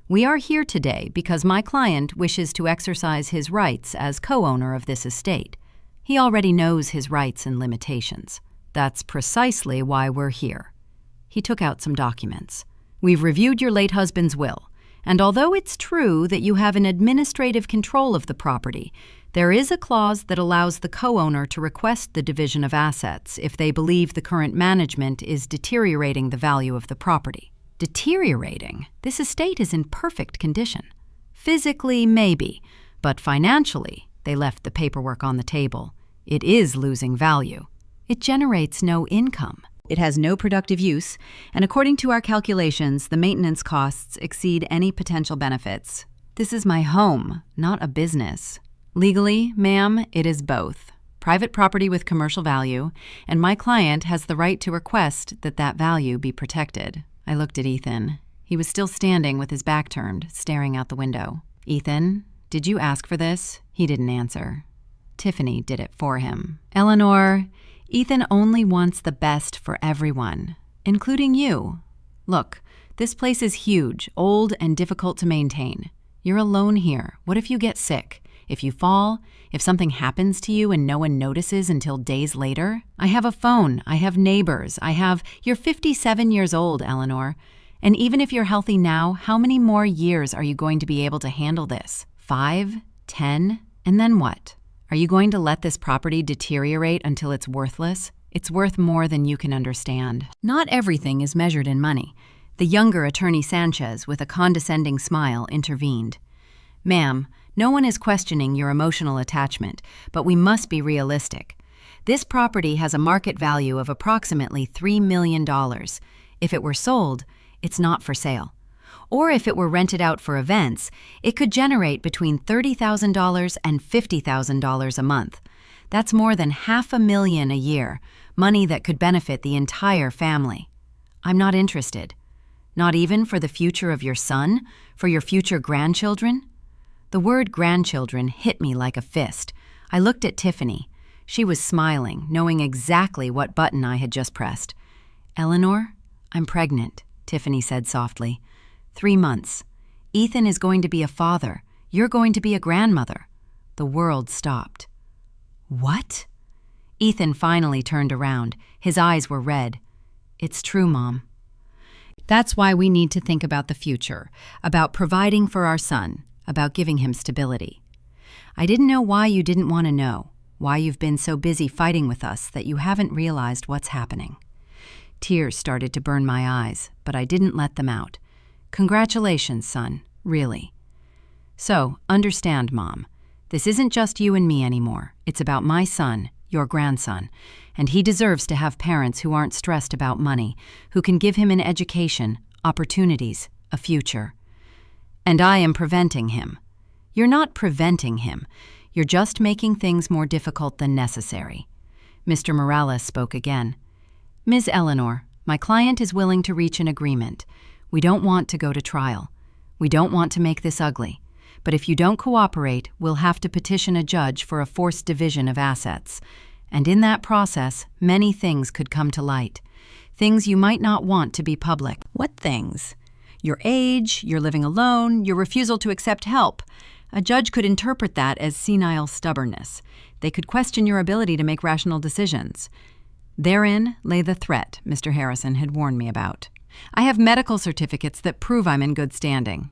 We are here today because my client wishes to exercise his rights as co-owner of this estate. He already knows his rights and limitations. That's precisely why we're here. He took out some documents. We've reviewed your late husband's will, and although it's true that you have an administrative control of the property, there is a clause that allows the co-owner to request the division of assets if they believe the current management is deteriorating the value of the property. Deteriorating? This estate is in perfect condition. Physically, maybe, but financially, they left the paperwork on the table. It is losing value. It generates no income. It has no productive use, and according to our calculations, the maintenance costs exceed any potential benefits. This is my home, not a business. Legally, ma'am, it is both. Private property with commercial value, and my client has the right to request that that value be protected. I looked at Ethan. He was still standing with his back turned, staring out the window. Ethan, did you ask for this? He didn't answer. Tiffany did it for him. Eleanor, Ethan only wants the best for everyone, including you. Look, this place is huge, old, and difficult to maintain. You're alone here. What if you get sick? If you fall? If something happens to you and no one notices until days later? I have a phone. I have neighbors. You're 57 years old, Eleanor. And even if you're healthy now, how many more years are you going to be able to handle this? 5? 10? And then what? Are you going to let this property deteriorate until it's worthless? It's worth more than you can understand. Not everything is measured in money. The younger attorney Sanchez, with a condescending smile, intervened. Ma'am, no one is questioning your emotional attachment, but we must be realistic. This property has a market value of approximately $3 million. If it were sold, it's not for sale. Or if it were rented out for events, it could generate between $30,000 and $50,000 a month. That's more than $500,000 a year, money that could benefit the entire family. I'm not interested. Not even for the future of your son, for your future grandchildren? The word grandchildren hit me like a fist. I looked at Tiffany. She was smiling, knowing exactly what button I had just pressed. Eleanor, I'm pregnant, Tiffany said softly. 3 months. Ethan is going to be a father. You're going to be a grandmother. The world stopped. What? Ethan finally turned around. His eyes were red. It's true, Mom. That's why we need to think about the future, about providing for our son, about giving him stability. I didn't know why you didn't want to know, why you've been so busy fighting with us that you haven't realized what's happening. Tears started to burn my eyes, but I didn't let them out. Congratulations, son, really. So, understand, Mom. This isn't just you and me anymore. It's about my son, your grandson, and he deserves to have parents who aren't stressed about money, who can give him an education, opportunities, a future. And I am preventing him. You're not preventing him. You're just making things more difficult than necessary. Mr. Morales spoke again. Ms. Eleanor, my client is willing to reach an agreement. We don't want to go to trial. We don't want to make this ugly. But if you don't cooperate, we'll have to petition a judge for a forced division of assets. And in that process, many things could come to light. Things you might not want to be public. What things? Your age, your living alone, your refusal to accept help. A judge could interpret that as senile stubbornness. They could question your ability to make rational decisions. Therein lay the threat Mr. Harrison had warned me about. I have medical certificates that prove I'm in good standing.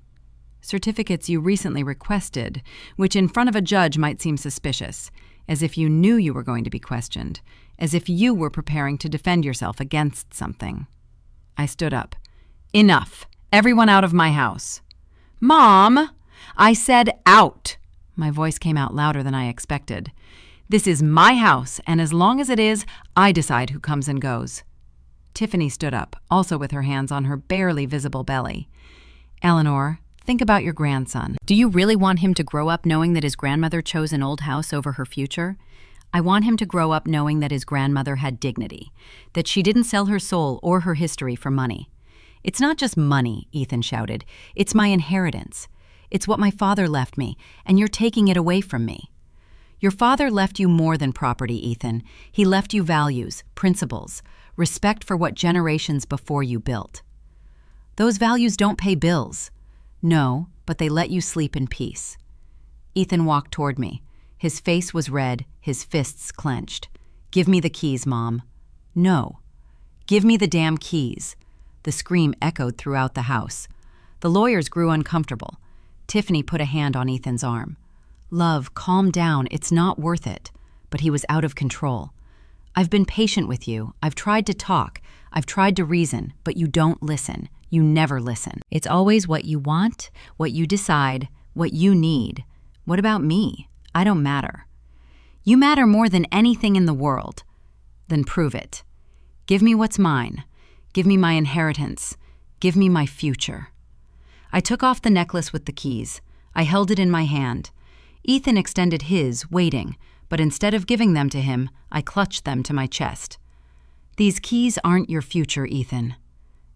Certificates you recently requested, which in front of a judge might seem suspicious, as if you knew you were going to be questioned, as if you were preparing to defend yourself against something. I stood up. Enough. Everyone out of my house. Mom! I said out. My voice came out louder than I expected. This is my house, and as long as it is, I decide who comes and goes. Tiffany stood up, also with her hands on her barely visible belly. Eleanor, think about your grandson. Do you really want him to grow up knowing that his grandmother chose an old house over her future? I want him to grow up knowing that his grandmother had dignity, that she didn't sell her soul or her history for money. It's not just money, Ethan shouted. It's my inheritance. It's what my father left me, and you're taking it away from me. Your father left you more than property, Ethan. He left you values, principles, respect for what generations before you built. Those values don't pay bills. No, but they let you sleep in peace. Ethan walked toward me. His face was red, his fists clenched. Give me the keys, Mom. No. Give me the damn keys. The scream echoed throughout the house. The lawyers grew uncomfortable. Tiffany put a hand on Ethan's arm. Love, calm down. It's not worth it. But he was out of control. I've been patient with you. I've tried to talk. I've tried to reason, but you don't listen. You never listen. It's always what you want, what you decide, what you need. What about me? I don't matter. You matter more than anything in the world. Then prove it. Give me what's mine. Give me my inheritance. Give me my future. I took off the necklace with the keys. I held it in my hand. Ethan extended his, waiting, but instead of giving them to him, I clutched them to my chest. These keys aren't your future, Ethan.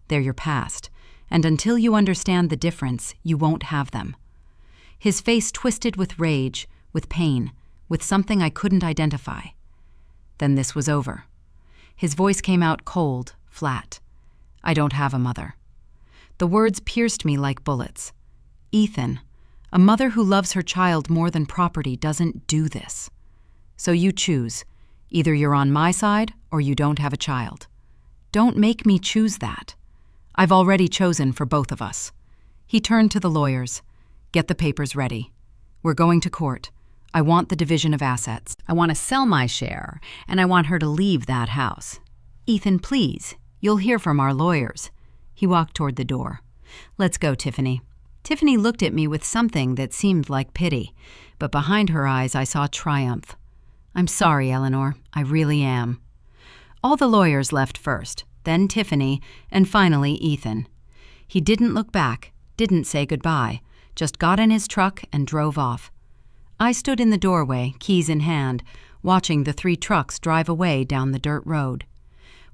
They're your past, and until you understand the difference, you won't have them. His face twisted with rage, with pain, with something I couldn't identify. Then this was over. His voice came out cold, flat. I don't have a mother. The words pierced me like bullets. Ethan, a mother who loves her child more than property doesn't do this. So you choose. Either you're on my side or you don't have a child. Don't make me choose that. I've already chosen for both of us. He turned to the lawyers. Get the papers ready. We're going to court. I want the division of assets. I want to sell my share, and I want her to leave that house. Ethan, please. You'll hear from our lawyers. He walked toward the door. Let's go, Tiffany. Tiffany looked at me with something that seemed like pity, but behind her eyes I saw triumph. I'm sorry, Eleanor. I really am. All the lawyers left first, then Tiffany, and finally Ethan. He didn't look back, didn't say goodbye, just got in his truck and drove off. I stood in the doorway, keys in hand, watching the 3 trucks drive away down the dirt road.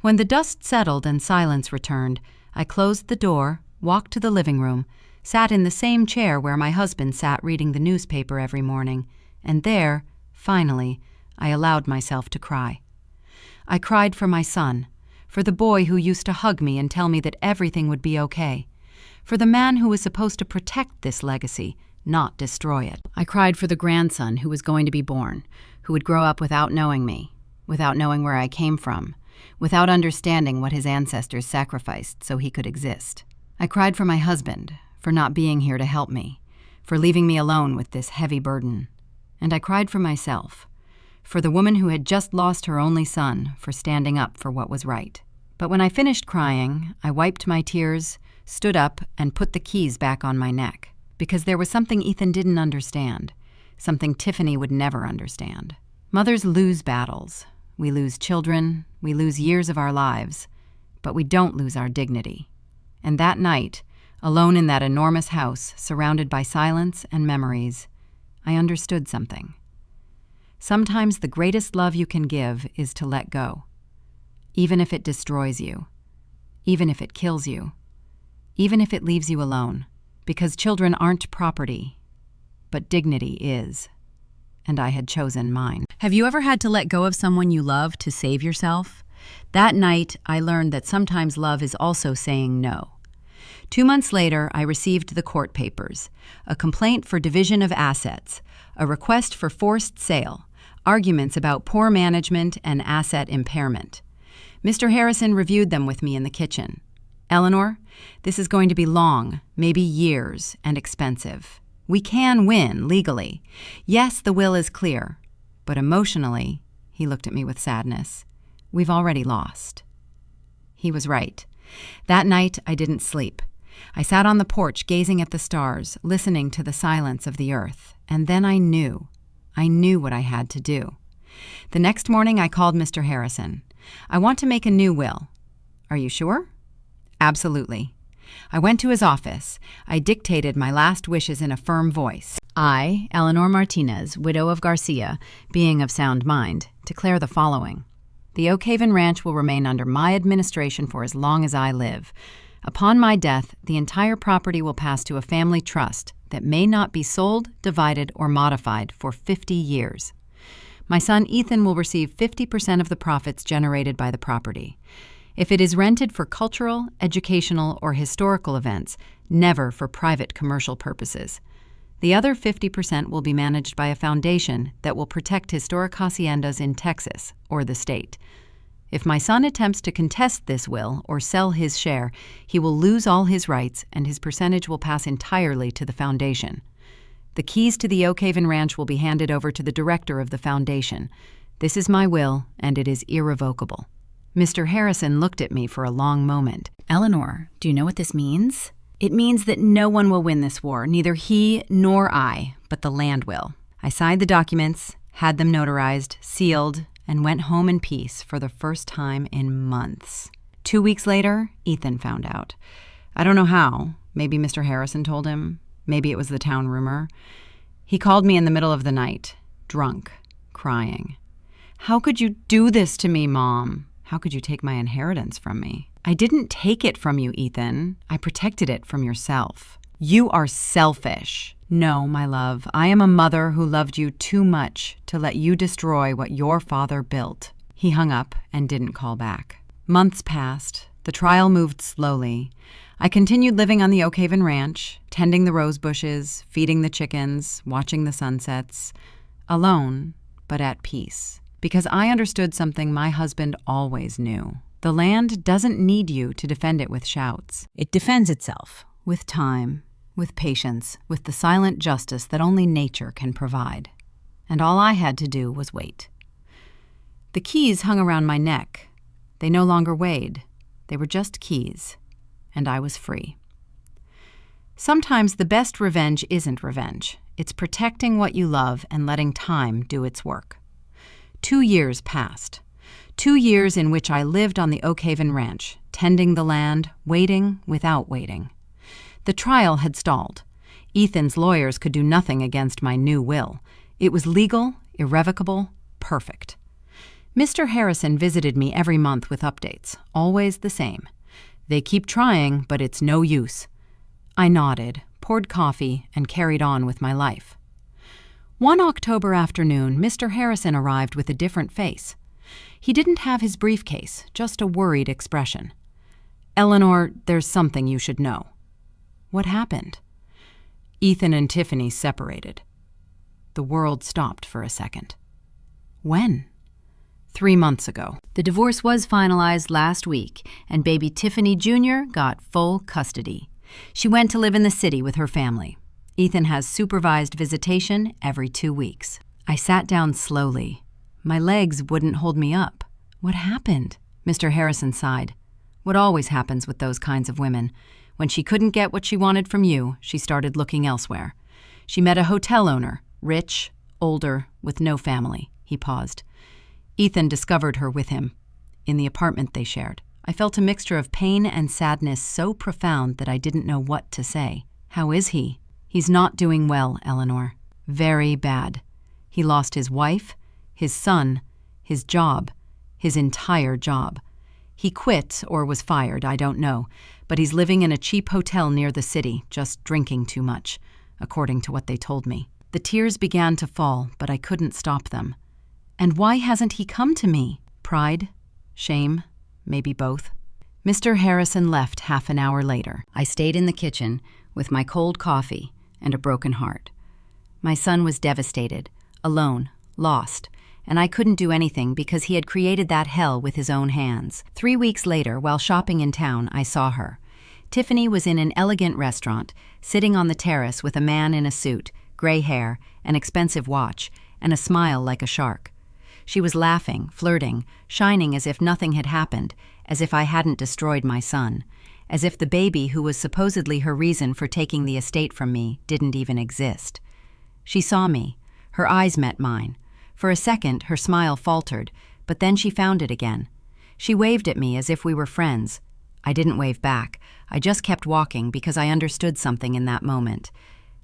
When the dust settled and silence returned, I closed the door, walked to the living room, sat in the same chair where my husband sat reading the newspaper every morning, and there, finally, I allowed myself to cry. I cried for my son, for the boy who used to hug me and tell me that everything would be okay, for the man who was supposed to protect this legacy, not destroy it. I cried for the grandson who was going to be born, who would grow up without knowing me, without knowing where I came from, without understanding what his ancestors sacrificed so he could exist. I cried for my husband, for not being here to help me, for leaving me alone with this heavy burden. And I cried for myself, for the woman who had just lost her only son, for standing up for what was right. But when I finished crying, I wiped my tears, stood up, and put the keys back on my neck, because there was something Ethan didn't understand. something Tiffany would never understand. Mothers lose battles. We lose children, we lose years of our lives, but we don't lose our dignity. And that night, alone in that enormous house, surrounded by silence and memories, I understood something. Sometimes the greatest love you can give is to let go, even if it destroys you, even if it kills you, even if it leaves you alone, because children aren't property, but dignity is. And I had chosen mine. Have you ever had to let go of someone you love to save yourself? That night, I learned that sometimes love is also saying no. 2 months later, I received the court papers, a complaint for division of assets, a request for forced sale, arguments about poor management and asset impairment. Mr. Harrison reviewed them with me in the kitchen. Eleanor, this is going to be long, maybe years, and expensive. We can win legally. Yes, the will is clear, but emotionally, he looked at me with sadness, we've already lost. He was right. That night, I didn't sleep. I sat on the porch gazing at the stars, listening to the silence of the earth, and then I knew what I had to do. The next morning, I called Mr. Harrison. I want to make a new will. Are you sure? Absolutely. I went to his office. I dictated my last wishes in a firm voice. I, Eleanor Martinez, widow of Garcia, being of sound mind, declare the following. The Oak Haven Ranch will remain under my administration for as long as I live. Upon my death, the entire property will pass to a family trust that may not be sold, divided, or modified for 50 years. My son Ethan will receive 50% of the profits generated by the property. If it is rented for cultural, educational, or historical events, never for private commercial purposes. The other 50% will be managed by a foundation that will protect historic haciendas in Texas or the state. If my son attempts to contest this will or sell his share, he will lose all his rights and his percentage will pass entirely to the foundation. The keys to the Oak Haven Ranch will be handed over to the director of the foundation. This is my will, and it is irrevocable. Mr. Harrison looked at me for a long moment. Eleanor, do you know what this means? It means that no one will win this war, neither he nor I, but the land will. I signed the documents, had them notarized, sealed, and went home in peace for the first time in months. 2 weeks later, Ethan found out. I don't know how. Maybe Mr. Harrison told him. Maybe it was the town rumor. He called me in the middle of the night, drunk, crying. How could you do this to me, Mom? How could you take my inheritance from me? I didn't take it from you, Ethan. I protected it from yourself. You are selfish. No, my love, I am a mother who loved you too much to let you destroy what your father built. He hung up and didn't call back. Months passed. The trial moved slowly. I continued living on the Oak Haven Ranch, tending the rose bushes, feeding the chickens, watching the sunsets, alone, but at peace. Because I understood something my husband always knew. The land doesn't need you to defend it with shouts. It defends itself, with time, with patience, with the silent justice that only nature can provide. And all I had to do was wait. The keys hung around my neck. They no longer weighed. They were just keys. And I was free. Sometimes the best revenge isn't revenge. It's protecting what you love and letting time do its work. 2 years passed. 2 years in which I lived on the Oak Haven Ranch, tending the land, waiting without waiting. The trial had stalled. Ethan's lawyers could do nothing against my new will. It was legal, irrevocable, perfect. Mr. Harrison visited me every month with updates, always the same. They keep trying, but it's no use. I nodded, poured coffee, and carried on with my life. One October afternoon, Mr. Harrison arrived with a different face. He didn't have his briefcase, just a worried expression. Eleanor, there's something you should know. What happened? Ethan and Tiffany separated. The world stopped for a second. When? 3 months ago. The divorce was finalized last week, and baby Tiffany Jr. got full custody. She went to live in the city with her family. Ethan has supervised visitation every 2 weeks. I sat down slowly. My legs wouldn't hold me up. What happened? Mr. Harrison sighed. What always happens with those kinds of women. When she couldn't get what she wanted from you, she started looking elsewhere. She met a hotel owner, rich, older, with no family. He paused. Ethan discovered her with him, in the apartment they shared. I felt a mixture of pain and sadness so profound that I didn't know what to say. How is he? He's not doing well, Eleanor. Very bad. He lost his wife, his son, his job, his entire job. He quit or was fired, I don't know, but he's living in a cheap hotel near the city, just drinking too much, according to what they told me. The tears began to fall, but I couldn't stop them. And why hasn't he come to me? Pride? Shame? Maybe both. Mr. Harrison left half an hour later. I stayed in the kitchen with my cold coffee and a broken heart. My son was devastated, alone, lost, and I couldn't do anything because he had created that hell with his own hands. 3 weeks later, while shopping in town, I saw her. Tiffany was in an elegant restaurant, sitting on the terrace with a man in a suit, gray hair, an expensive watch, and a smile like a shark. She was laughing, flirting, shining as if nothing had happened, as if I hadn't destroyed my son, as if the baby who was supposedly her reason for taking the estate from me didn't even exist. She saw me. Her eyes met mine. For a second, her smile faltered, but then she found it again. She waved at me as if we were friends. I didn't wave back. I just kept walking because I understood something in that moment.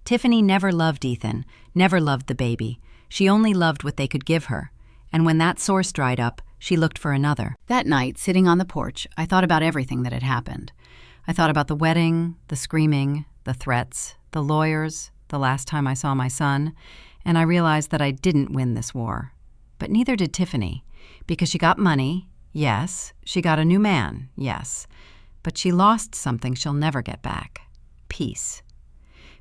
Tiffany never loved Ethan, never loved the baby. She only loved what they could give her. And when that source dried up, she looked for another. That night, sitting on the porch, I thought about everything that had happened. I thought about the wedding, the screaming, the threats, the lawyers, the last time I saw my son, and I realized that I didn't win this war. But neither did Tiffany, because she got money, yes. She got a new man, yes. But she lost something she'll never get back. Peace.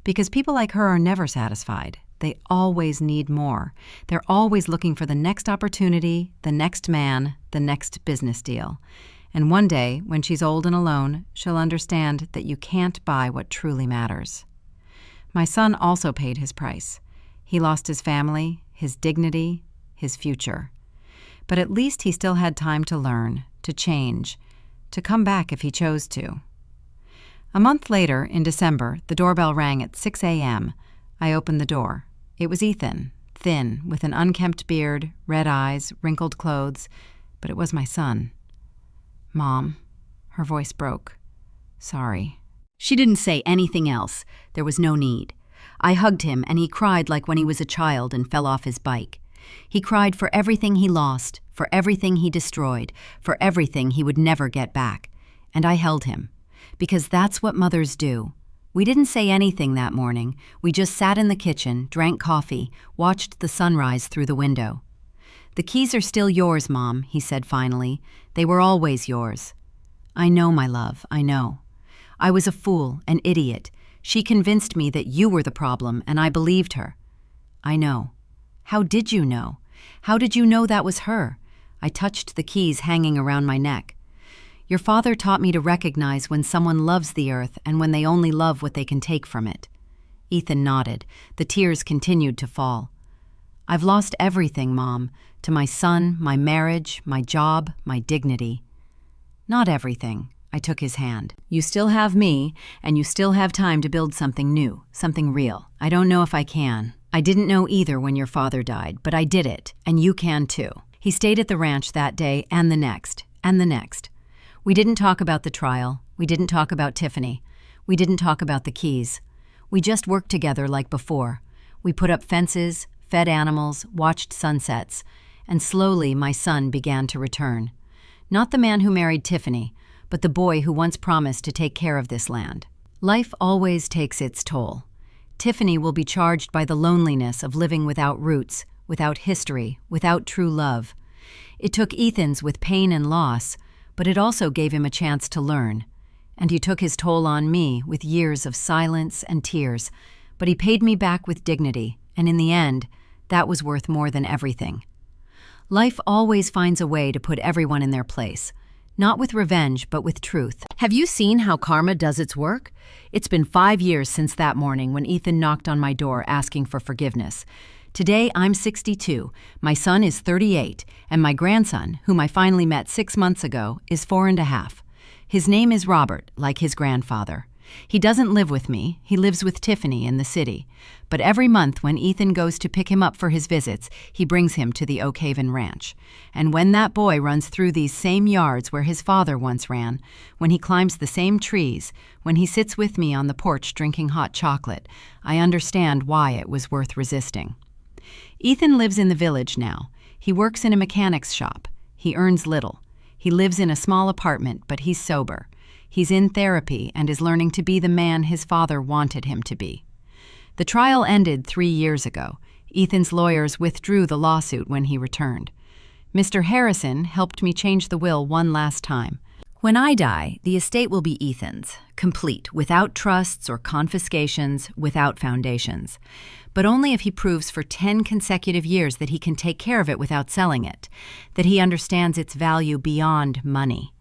Because people like her are never satisfied. They always need more. They're always looking for the next opportunity, the next man, the next business deal. And one day, when she's old and alone, she'll understand that you can't buy what truly matters. My son also paid his price. He lost his family, his dignity, his future. But at least he still had time to learn, to change, to come back if he chose to. A month later, in December, the doorbell rang at 6 a.m. I opened the door. It was Ethan, thin, with an unkempt beard, red eyes, wrinkled clothes, but it was my son. Mom, her voice broke. Sorry. She didn't say anything else. There was no need. I hugged him, and he cried like when he was a child and fell off his bike. He cried for everything he lost, for everything he destroyed, for everything he would never get back. And I held him, because that's what mothers do. We didn't say anything that morning. We just sat in the kitchen, drank coffee, watched the sunrise through the window. The keys are still yours, Mom, he said finally. They were always yours. I know, my love, I know. I was a fool, an idiot. She convinced me that you were the problem, and I believed her. I know. How did you know? How did you know that was her? I touched the keys hanging around my neck. Your father taught me to recognize when someone loves the earth and when they only love what they can take from it. Ethan nodded. The tears continued to fall. I've lost everything, Mom, to my son, my marriage, my job, my dignity. Not everything. I took his hand. You still have me, and you still have time to build something new, something real. I don't know if I can. I didn't know either when your father died, but I did it, and you can too. He stayed at the ranch that day and the next, and the next. We didn't talk about the trial. We didn't talk about Tiffany. We didn't talk about the keys. We just worked together like before. We put up fences, fed animals, watched sunsets, and slowly my son began to return. Not the man who married Tiffany, but the boy who once promised to take care of this land. Life always takes its toll. Tiffany will be charged by the loneliness of living without roots, without history, without true love. It took Ethan's with pain and loss, but it also gave him a chance to learn. And he took his toll on me with years of silence and tears, but he paid me back with dignity, and in the end, that was worth more than everything. Life always finds a way to put everyone in their place, not with revenge, but with truth. Have you seen how karma does its work? It's been 5 years since that morning when Ethan knocked on my door asking for forgiveness. Today, I'm 62, my son is 38, and my grandson, whom I finally met 6 months ago, is 4.5. His name is Robert, like his grandfather. He doesn't live with me, he lives with Tiffany in the city. But every month when Ethan goes to pick him up for his visits, he brings him to the Oak Haven Ranch. And when that boy runs through these same yards where his father once ran, when he climbs the same trees, when he sits with me on the porch drinking hot chocolate, I understand why it was worth resisting. Ethan lives in the village now. He works in a mechanic's shop. He earns little. He lives in a small apartment, but he's sober. He's in therapy and is learning to be the man his father wanted him to be. The trial ended 3 years ago. Ethan's lawyers withdrew the lawsuit when he returned. Mr. Harrison helped me change the will one last time. When I die, the estate will be Ethan's, complete, without trusts or confiscations, without foundations. But only if he proves for 10 consecutive years that he can take care of it without selling it, that he understands its value beyond money.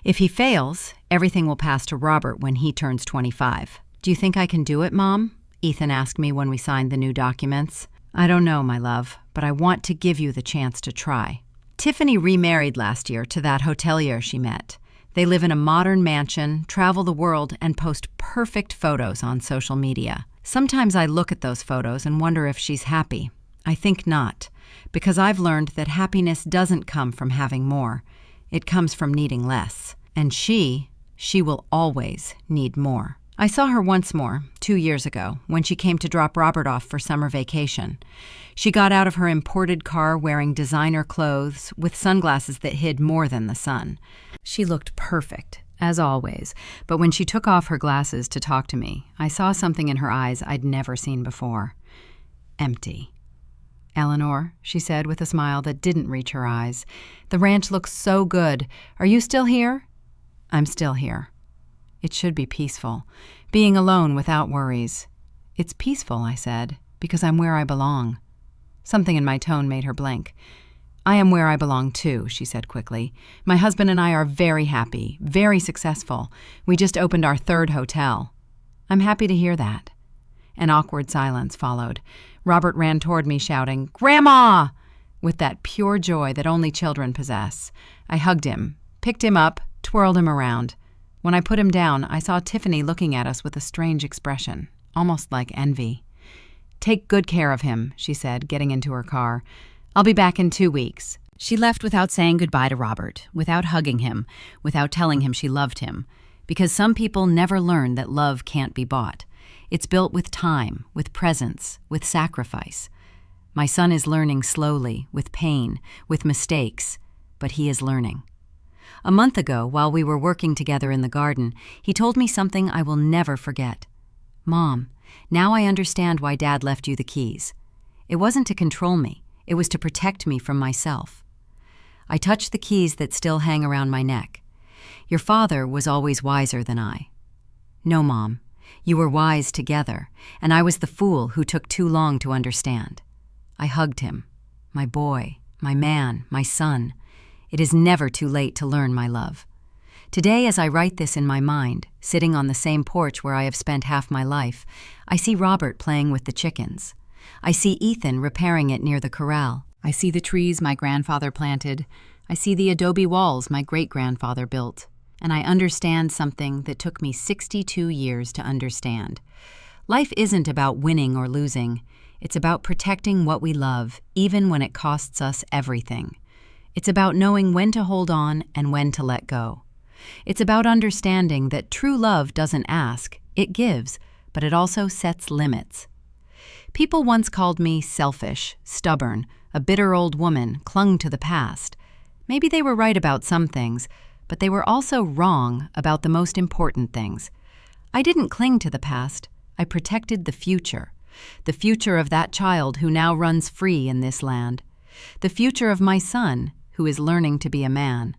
If he fails, everything will pass to Robert when he turns 25. Do you think I can do it, Mom? Ethan asked me when we signed the new documents. I don't know, my love, but I want to give you the chance to try. Tiffany remarried last year to that hotelier she met. They live in a modern mansion, travel the world, and post perfect photos on social media. Sometimes I look at those photos and wonder if she's happy. I think not, because I've learned that happiness doesn't come from having more. It comes from needing less. And she will always need more. I saw her once more, 2 years ago, when she came to drop Robert off for summer vacation. She got out of her imported car wearing designer clothes with sunglasses that hid more than the sun. She looked perfect, as always, but when she took off her glasses to talk to me, I saw something in her eyes I'd never seen before. Empty. Eleanor, she said with a smile that didn't reach her eyes, the ranch looks so good. Are you still here? I'm still here. It should be peaceful, being alone without worries. It's peaceful, I said, because I'm where I belong. Something in my tone made her blink. I am where I belong too, she said quickly. My husband and I are very happy, very successful. We just opened our 3rd hotel. I'm happy to hear that. An awkward silence followed. Robert ran toward me shouting, "Grandma!" with that pure joy that only children possess. I hugged him, picked him up, twirled him around. When I put him down, I saw Tiffany looking at us with a strange expression, almost like envy. "Take good care of him," she said, getting into her car. "I'll be back in 2 weeks." She left without saying goodbye to Robert, without hugging him, without telling him she loved him. Because some people never learn that love can't be bought. It's built with time, with presence, with sacrifice. My son is learning slowly, with pain, with mistakes, but he is learning. A month ago, while we were working together in the garden, he told me something I will never forget. "Mom, now I understand why Dad left you the keys. It wasn't to control me, it was to protect me from myself." I touched the keys that still hang around my neck. "Your father was always wiser than I." "No, Mom. You were wise together, and I was the fool who took too long to understand." I hugged him. My boy, my man, my son. It is never too late to learn my love. Today, as I write this in my mind, sitting on the same porch where I have spent half my life, I see Robert playing with the chickens. I see Ethan repairing it near the corral. I see the trees my grandfather planted. I see the adobe walls my great-grandfather built. And I understand something that took me 62 years to understand. Life isn't about winning or losing. It's about protecting what we love, even when it costs us everything. It's about knowing when to hold on and when to let go. It's about understanding that true love doesn't ask, it gives, but it also sets limits. People once called me selfish, stubborn, a bitter old woman, clung to the past. Maybe they were right about some things, but they were also wrong about the most important things. I didn't cling to the past. I protected the future of that child who now runs free in this land, the future of my son, who is learning to be a man,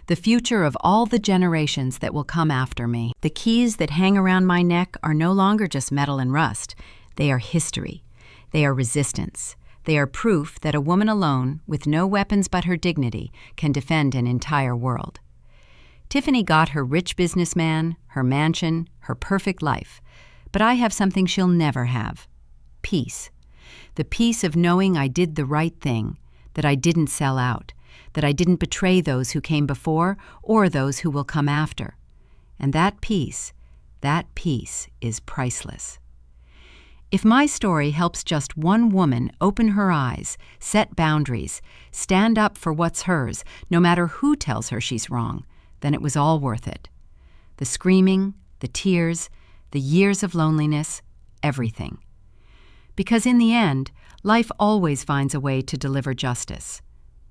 the future of all the generations that will come after me. The keys that hang around my neck are no longer just metal and rust. They are history. They are resistance. They are proof that a woman alone, with no weapons but her dignity, can defend an entire world. Tiffany got her rich businessman, her mansion, her perfect life, but I have something she'll never have. Peace. The peace of knowing I did the right thing, that I didn't sell out, that I didn't betray those who came before or those who will come after. And that peace, That peace is priceless. If my story helps just one woman open her eyes, set boundaries, stand up for what's hers, no matter who tells her she's wrong, then it was all worth it. The screaming, the tears, the years of loneliness, everything. Because in the end, life always finds a way to deliver justice.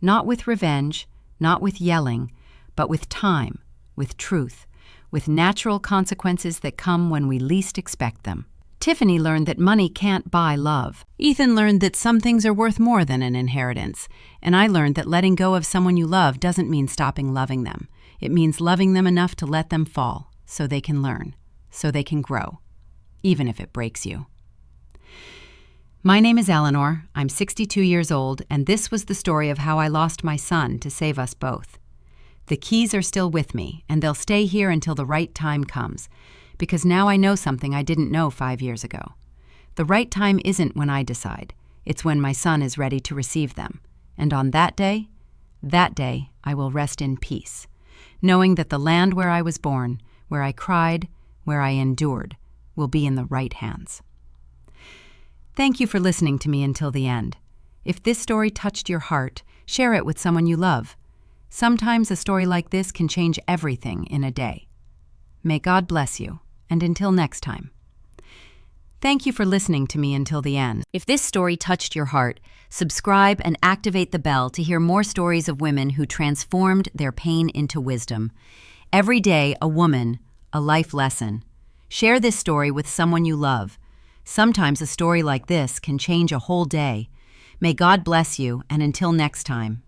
Not with revenge, not with yelling, but with time, with truth, with natural consequences that come when we least expect them. Tiffany learned that money can't buy love. Ethan learned that some things are worth more than an inheritance. And I learned that letting go of someone you love doesn't mean stopping loving them. It means loving them enough to let them fall, so they can learn, so they can grow, even if it breaks you. My name is Eleanor, I'm 62 years old, and this was the story of how I lost my son to save us both. The keys are still with me, and they'll stay here until the right time comes, because now I know something I didn't know 5 years ago. The right time isn't when I decide, it's when my son is ready to receive them. And on that day I will rest in peace, knowing that the land where I was born, where I cried, where I endured, will be in the right hands. Thank you for listening to me until the end. If this story touched your heart, share it with someone you love. Sometimes a story like this can change everything in a day. May God bless you, and until next time. Thank you for listening to me until the end. If this story touched your heart, subscribe and activate the bell to hear more stories of women who transformed their pain into wisdom. Every day, a woman, a life lesson. Share this story with someone you love. Sometimes a story like this can change a whole day. May God bless you, and until next time.